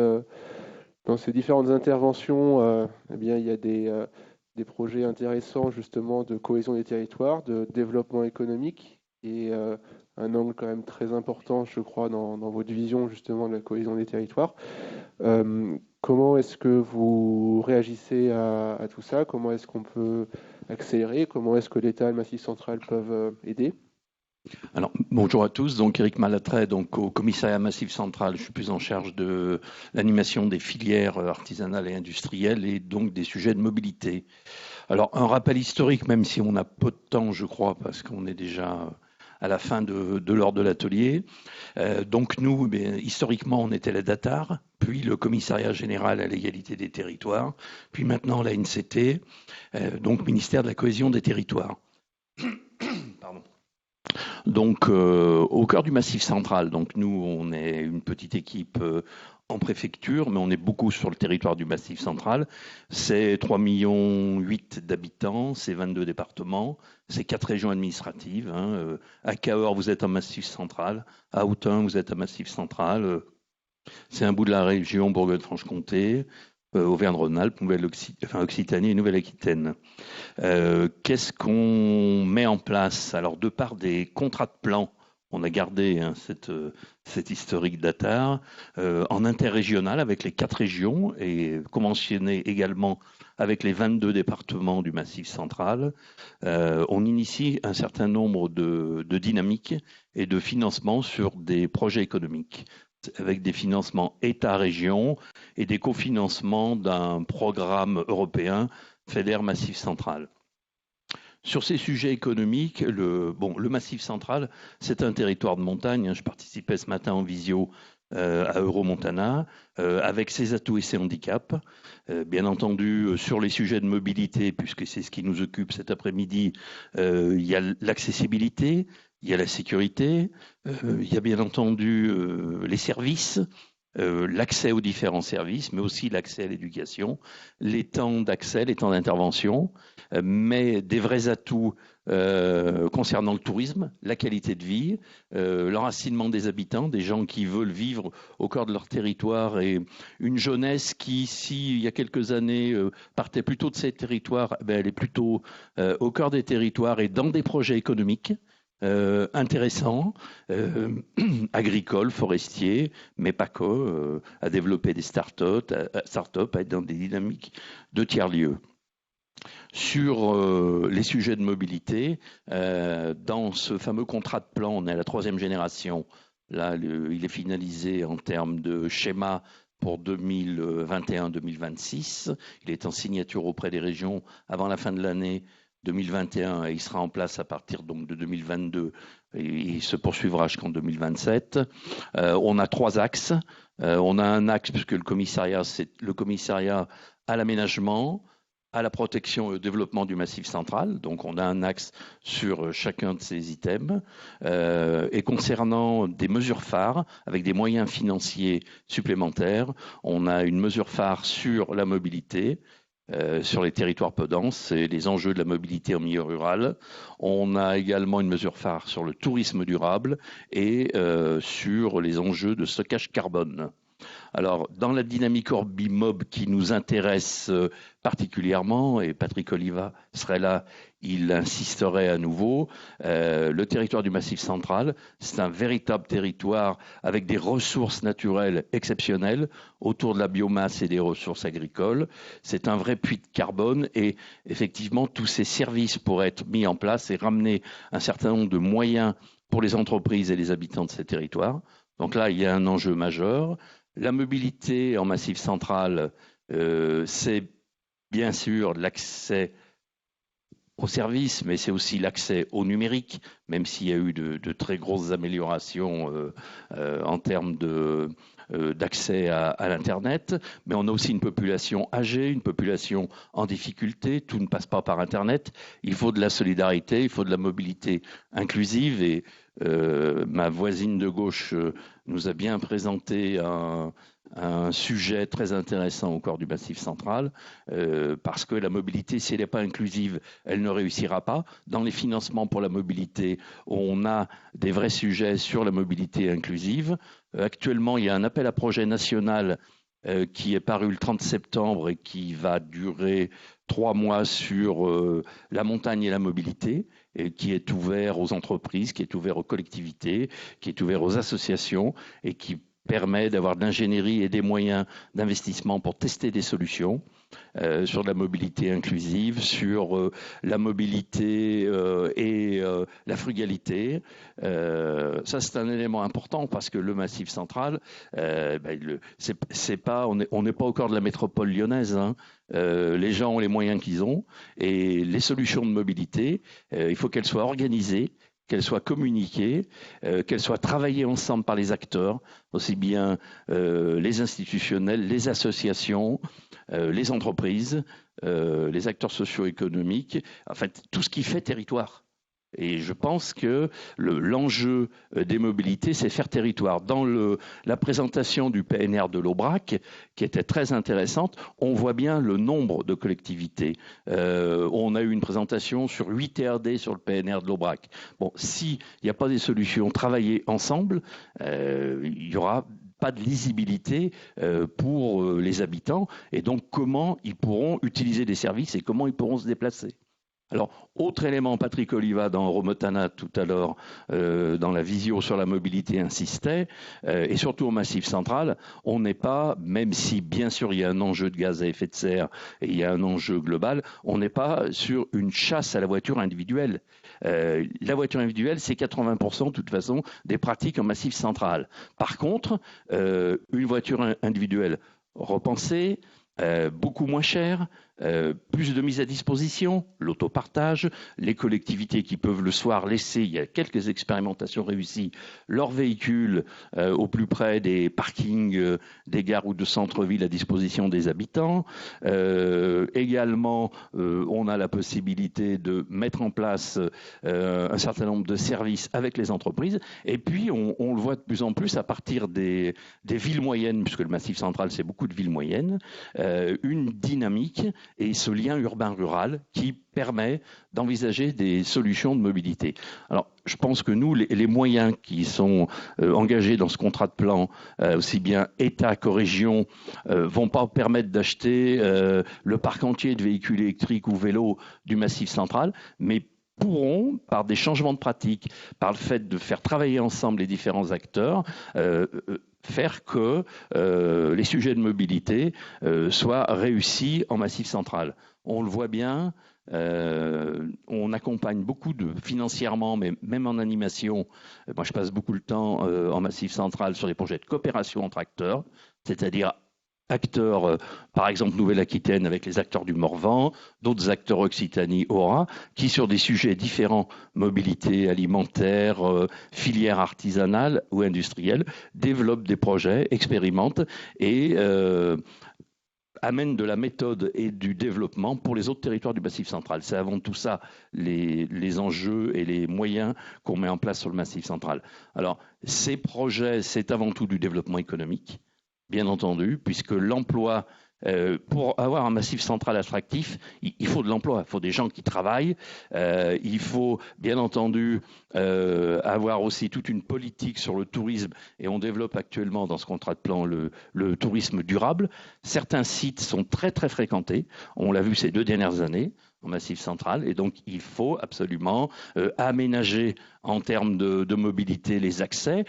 Speaker 1: interventions, il y a des projets intéressants justement de cohésion des territoires, de développement économique et un angle quand même très important, je crois, dans votre vision justement de la cohésion des territoires. Comment est-ce que vous réagissez à tout ça ? Comment est-ce qu'on peut accélérer ? Comment est-ce que l'État et le Massif central peuvent aider ?
Speaker 8: Alors, bonjour à tous, donc Éric Malatret, donc au commissariat Massif Central, je suis plus en charge de l'animation des filières artisanales et industrielles et donc des sujets de mobilité. Alors, un rappel historique, même si on a peu de temps, je crois, parce qu'on est déjà à la fin de l'heure de l'atelier. Donc nous, historiquement, on était la DATAR, puis le Commissariat général à l'égalité des territoires, puis maintenant la NCT, donc ministère de la cohésion des territoires. Pardon. Donc, au cœur du Massif Central, donc nous, on est une petite équipe en préfecture, mais on est beaucoup sur le territoire du Massif Central. C'est 3,8 millions d'habitants, c'est 22 départements, c'est 4 régions administratives. À Cahors, vous êtes en Massif Central. À Autun, vous êtes en Massif Central. C'est un bout de la région Bourgogne-Franche-Comté. Auvergne-Rhône-Alpes, Occitanie et Nouvelle-Aquitaine. Qu'est-ce qu'on met en place? Alors, de part des contrats de plan, on a gardé cette historique d'ATAR en interrégional avec les 4 régions et conventionné également avec les 22 départements du Massif Central. On initie un certain nombre de dynamiques et de financements sur des projets économiques, avec des financements État-région et des cofinancements d'un programme européen FEDER Massif Central. Sur ces sujets économiques, le Massif Central, c'est un territoire de montagne. Je participais ce matin en visio à Euromontana, avec ses atouts et ses handicaps. Bien entendu, sur les sujets de mobilité, puisque c'est ce qui nous occupe cet après-midi, il y a l'accessibilité, il y a la sécurité, il y a bien entendu les services, l'accès aux différents services, mais aussi l'accès à l'éducation, les temps d'accès, les temps d'intervention, mais des vrais atouts concernant le tourisme, la qualité de vie, l'enracinement des habitants, des gens qui veulent vivre au cœur de leur territoire et une jeunesse qui, il y a quelques années, partait plutôt de ces territoires, elle est plutôt au cœur des territoires et dans des projets économiques. Intéressant, agricole, forestier, mais pas que, à développer des start-up, à être dans des dynamiques de tiers-lieux. Sur les sujets de mobilité, dans ce fameux contrat de plan, on est à la 3e génération. Là, il est finalisé en termes de schéma pour 2021-2026. Il est en signature auprès des régions avant la fin de l'année 2021 et il sera en place à partir donc de 2022 et il se poursuivra jusqu'en 2027. On a 3 axes. On a un axe puisque le commissariat, c'est le commissariat à l'aménagement, à la protection et au développement du Massif Central. Donc on a un axe sur chacun de ces items. Et concernant des mesures phares, avec des moyens financiers supplémentaires, on a une mesure phare sur la mobilité, sur les territoires peu denses et les enjeux de la mobilité en milieu rural. On a également une mesure phare sur le tourisme durable et sur les enjeux de stockage carbone. Alors, dans la dynamique Orbimob qui nous intéresse particulièrement, et Patrick Oliva serait là, il insisterait à nouveau, le territoire du Massif Central, c'est un véritable territoire avec des ressources naturelles exceptionnelles autour de la biomasse et des ressources agricoles. C'est un vrai puits de carbone et effectivement, tous ces services pourraient être mis en place et ramener un certain nombre de moyens pour les entreprises et les habitants de ces territoires. Donc là, il y a un enjeu majeur. La mobilité en Massif Central, c'est bien sûr l'accès aux services, mais c'est aussi l'accès au numérique, même s'il y a eu de très grosses améliorations en termes d'accès à l'Internet. Mais on a aussi une population âgée, une population en difficulté. Tout ne passe pas par Internet. Il faut de la solidarité, il faut de la mobilité inclusive et ma voisine de gauche nous a bien présenté un sujet très intéressant au cœur du Massif Central, parce que la mobilité, si elle n'est pas inclusive, elle ne réussira pas. Dans les financements pour la mobilité, on a des vrais sujets sur la mobilité inclusive. Actuellement, il y a un appel à projet national qui est paru le 30 septembre et qui va durer 3 mois sur la montagne et la mobilité, et qui est ouvert aux entreprises, qui est ouvert aux collectivités, qui est ouvert aux associations et qui permet d'avoir de l'ingénierie et des moyens d'investissement pour tester des solutions. sur la mobilité inclusive, sur la mobilité et la frugalité. Ça, c'est un élément important parce que le Massif central, c'est pas, on n'est pas au cœur de la métropole lyonnaise. Hein. Les gens ont les moyens qu'ils ont et les solutions de mobilité, il faut qu'elles soient organisées, qu'elles soient communiquées, qu'elles soient travaillées ensemble par les acteurs, aussi bien les institutionnels, les associations, les entreprises, les acteurs socio-économiques, en fait, tout ce qui fait territoire. Et je pense que l'enjeu des mobilités, c'est faire territoire. Dans la présentation du PNR de l'Aubrac, qui était très intéressante, on voit bien le nombre de collectivités. On a eu une présentation sur 8 TRD sur le PNR de l'Aubrac. Bon, s'il n'y a pas des solutions travaillées ensemble, il n'y aura pas de lisibilité pour les habitants. Et donc, comment ils pourront utiliser des services et comment ils pourront se déplacer. Alors, autre élément, Patrick Oliva dans Romotana tout à l'heure, dans la visio sur la mobilité insistait, et surtout au Massif central, on n'est pas, même si bien sûr il y a un enjeu de gaz à effet de serre et il y a un enjeu global, on n'est pas sur une chasse à la voiture individuelle. La voiture individuelle, c'est 80% de toute façon des pratiques en Massif central. Par contre, une voiture individuelle repensée, beaucoup moins chère, plus de mise à disposition, l'autopartage, les collectivités qui peuvent le soir laisser, il y a quelques expérimentations réussies, leurs véhicules au plus près des parkings, des gares ou de centre-ville à disposition des habitants. Également, on a la possibilité de mettre en place un certain nombre de services avec les entreprises. Et puis, on le voit de plus en plus à partir des villes moyennes, puisque le Massif central, c'est beaucoup de villes moyennes, une dynamique et ce lien urbain-rural qui permet d'envisager des solutions de mobilité. Alors, je pense que nous, les moyens qui sont engagés dans ce contrat de plan, aussi bien État que région, vont pas permettre d'acheter le parc entier de véhicules électriques ou vélos du Massif central, mais pourront, par des changements de pratique, par le fait de faire travailler ensemble les différents acteurs, faire que les sujets de mobilité soient réussis en Massif central. On le voit bien, on accompagne beaucoup financièrement, mais même en animation. Moi, je passe beaucoup de temps en Massif central sur des projets de coopération entre acteurs, c'est-à-dire acteurs, par exemple Nouvelle-Aquitaine avec les acteurs du Morvan, d'autres acteurs Occitanie, Aura, qui sur des sujets différents, mobilité alimentaire, filière artisanale ou industrielle, développent des projets, expérimentent et amènent de la méthode et du développement pour les autres territoires du Massif central. C'est avant tout ça les enjeux et les moyens qu'on met en place sur le Massif central. Alors, ces projets, c'est avant tout du développement économique, bien entendu, puisque l'emploi, pour avoir un Massif central attractif, il faut de l'emploi, il faut des gens qui travaillent, il faut bien entendu avoir aussi toute une politique sur le tourisme, et on développe actuellement dans ce contrat de plan le tourisme durable. Certains sites sont très très fréquentés, on l'a vu ces 2 dernières années, au Massif central, et donc il faut absolument aménager en termes de mobilité les accès,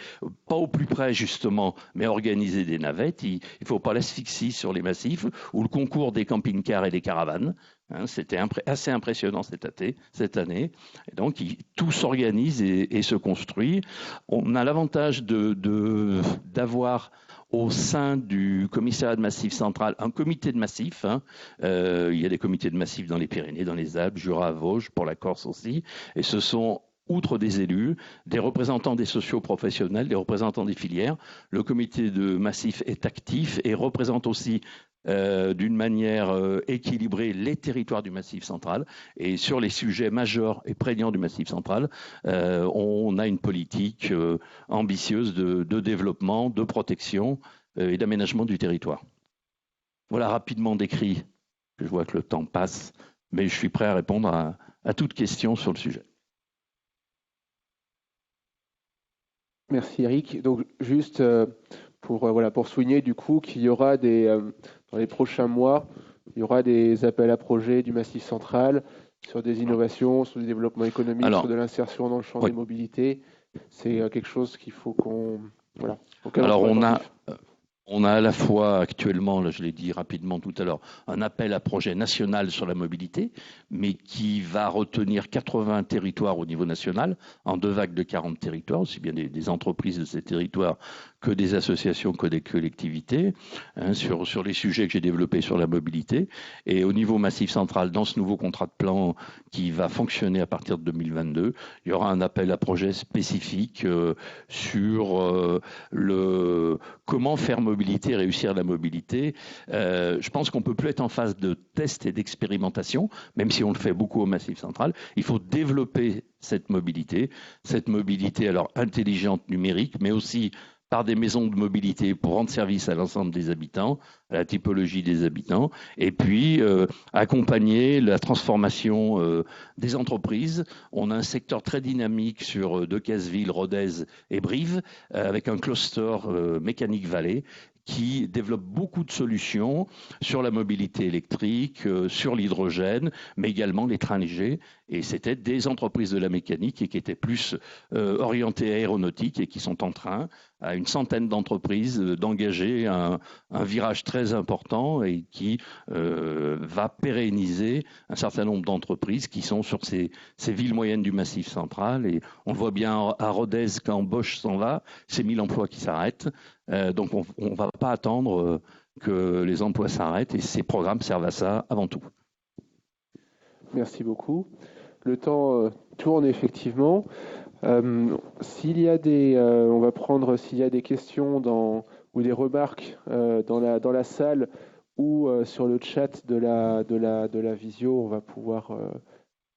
Speaker 8: pas au plus près justement, mais organiser des navettes. Il ne faut pas l'asphyxie sur les massifs ou le concours des camping-cars et des caravanes. Hein, c'était assez impressionnant cette année. Et donc tout s'organise et se construit. On a l'avantage d'avoir au sein du commissariat de Massif central, un comité de massif. Hein. Il y a des comités de massif dans les Pyrénées, dans les Alpes, Jura, Vosges, pour la Corse aussi. Et ce sont, outre des élus, des représentants des socio-professionnels, des représentants des filières. Le comité de massif est actif et représente aussi d'une manière équilibrée les territoires du Massif central. Et sur les sujets majeurs et prégnants du Massif central, on a une politique ambitieuse de développement, de protection et d'aménagement du territoire. Voilà rapidement décrit. Je vois que le temps passe, mais je suis prêt à répondre à toute question sur le sujet.
Speaker 1: Merci Eric. Donc juste pour souligner du coup qu'il y aura dans les prochains mois, il y aura des appels à projets du Massif central sur des innovations, sur du développement économique, sur de l'insertion dans le champ des mobilités. C'est quelque chose qu'il faut qu'on... Voilà.
Speaker 8: Alors on a... On a à la fois actuellement, là, je l'ai dit rapidement tout à l'heure, un appel à projet national sur la mobilité, mais qui va retenir 80 territoires au niveau national, en 2 vagues de 40 territoires, aussi bien des entreprises de ces territoires que des associations, que des collectivités, hein, sur les sujets que j'ai développés sur la mobilité. Et au niveau Massif Central, dans ce nouveau contrat de plan qui va fonctionner à partir de 2022, il y aura un appel à projet spécifique sur comment faire mobilité, réussir la mobilité. Je pense qu'on ne peut plus être en phase de test et d'expérimentation, même si on le fait beaucoup au Massif Central. Il faut développer cette mobilité alors intelligente, numérique, mais aussi par des maisons de mobilité pour rendre service à l'ensemble des habitants, à la typologie des habitants, et puis accompagner la transformation des entreprises. On a un secteur très dynamique sur Decazeville, Rodez et Brive, avec un cluster Mécanique Vallée qui développe beaucoup de solutions sur la mobilité électrique, sur l'hydrogène, mais également les trains légers. Et c'était des entreprises de la mécanique et qui étaient plus orientées aéronautique et qui sont en train, à une centaine d'entreprises, d'engager un virage très important et qui va pérenniser un certain nombre d'entreprises qui sont sur ces villes moyennes du Massif Central. Et on le voit bien à Rodez, quand Bosch s'en va, c'est 1000 emplois qui s'arrêtent. Donc on ne va pas attendre que les emplois s'arrêtent et ces programmes servent à ça avant tout.
Speaker 1: Merci beaucoup. Le temps tourne effectivement. S'il y a on va prendre s'il y a des questions ou des remarques dans la salle ou sur le chat de la visio, on va pouvoir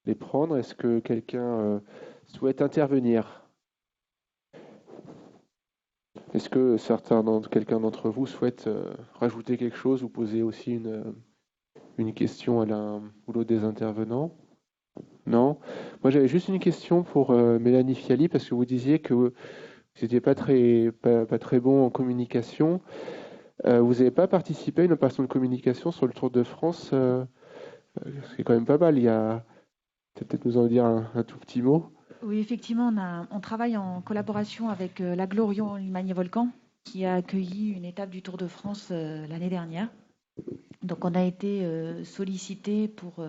Speaker 1: les prendre. Est-ce que quelqu'un souhaite intervenir ? Est-ce que quelqu'un d'entre vous souhaite rajouter quelque chose ou poser aussi une question à l'un ou l'autre des intervenants ? Non ? Moi, j'avais juste une question pour Mélanie Fiali, parce que vous disiez que vous n'étiez pas très bon en communication. Vous n'avez pas participé à une opération de communication sur le Tour de France, c'est quand même pas mal. Peut-être nous en dire un tout petit mot.
Speaker 4: Oui, effectivement, on travaille en collaboration avec l'Aglorion Limagné Volcan, qui a accueilli une étape du Tour de France l'année dernière. Donc, on a été sollicité pour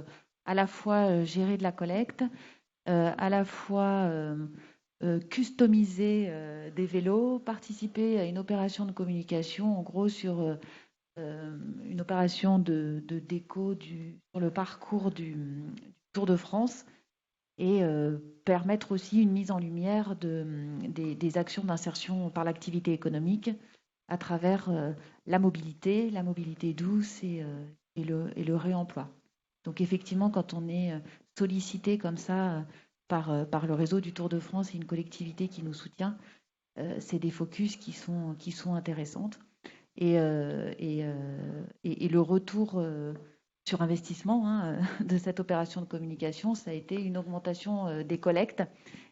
Speaker 4: à la fois gérer de la collecte, à la fois customiser des vélos, participer à une opération de communication, en gros sur une opération de déco sur le parcours du Tour de France, et permettre aussi une mise en lumière des actions d'insertion par l'activité économique à travers la mobilité douce et le réemploi. Donc effectivement, quand on est sollicité comme ça par le réseau du Tour de France et une collectivité qui nous soutient, c'est des focus qui sont intéressantes. Et le retour sur investissement de cette opération de communication, ça a été une augmentation des collectes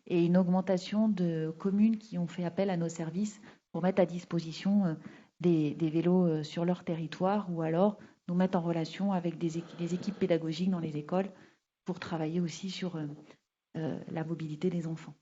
Speaker 4: et une augmentation de communes qui ont fait appel à nos services pour mettre à disposition des vélos sur leur territoire, ou alors nous mettre en relation avec des équipes pédagogiques dans les écoles pour travailler aussi sur la mobilité des enfants.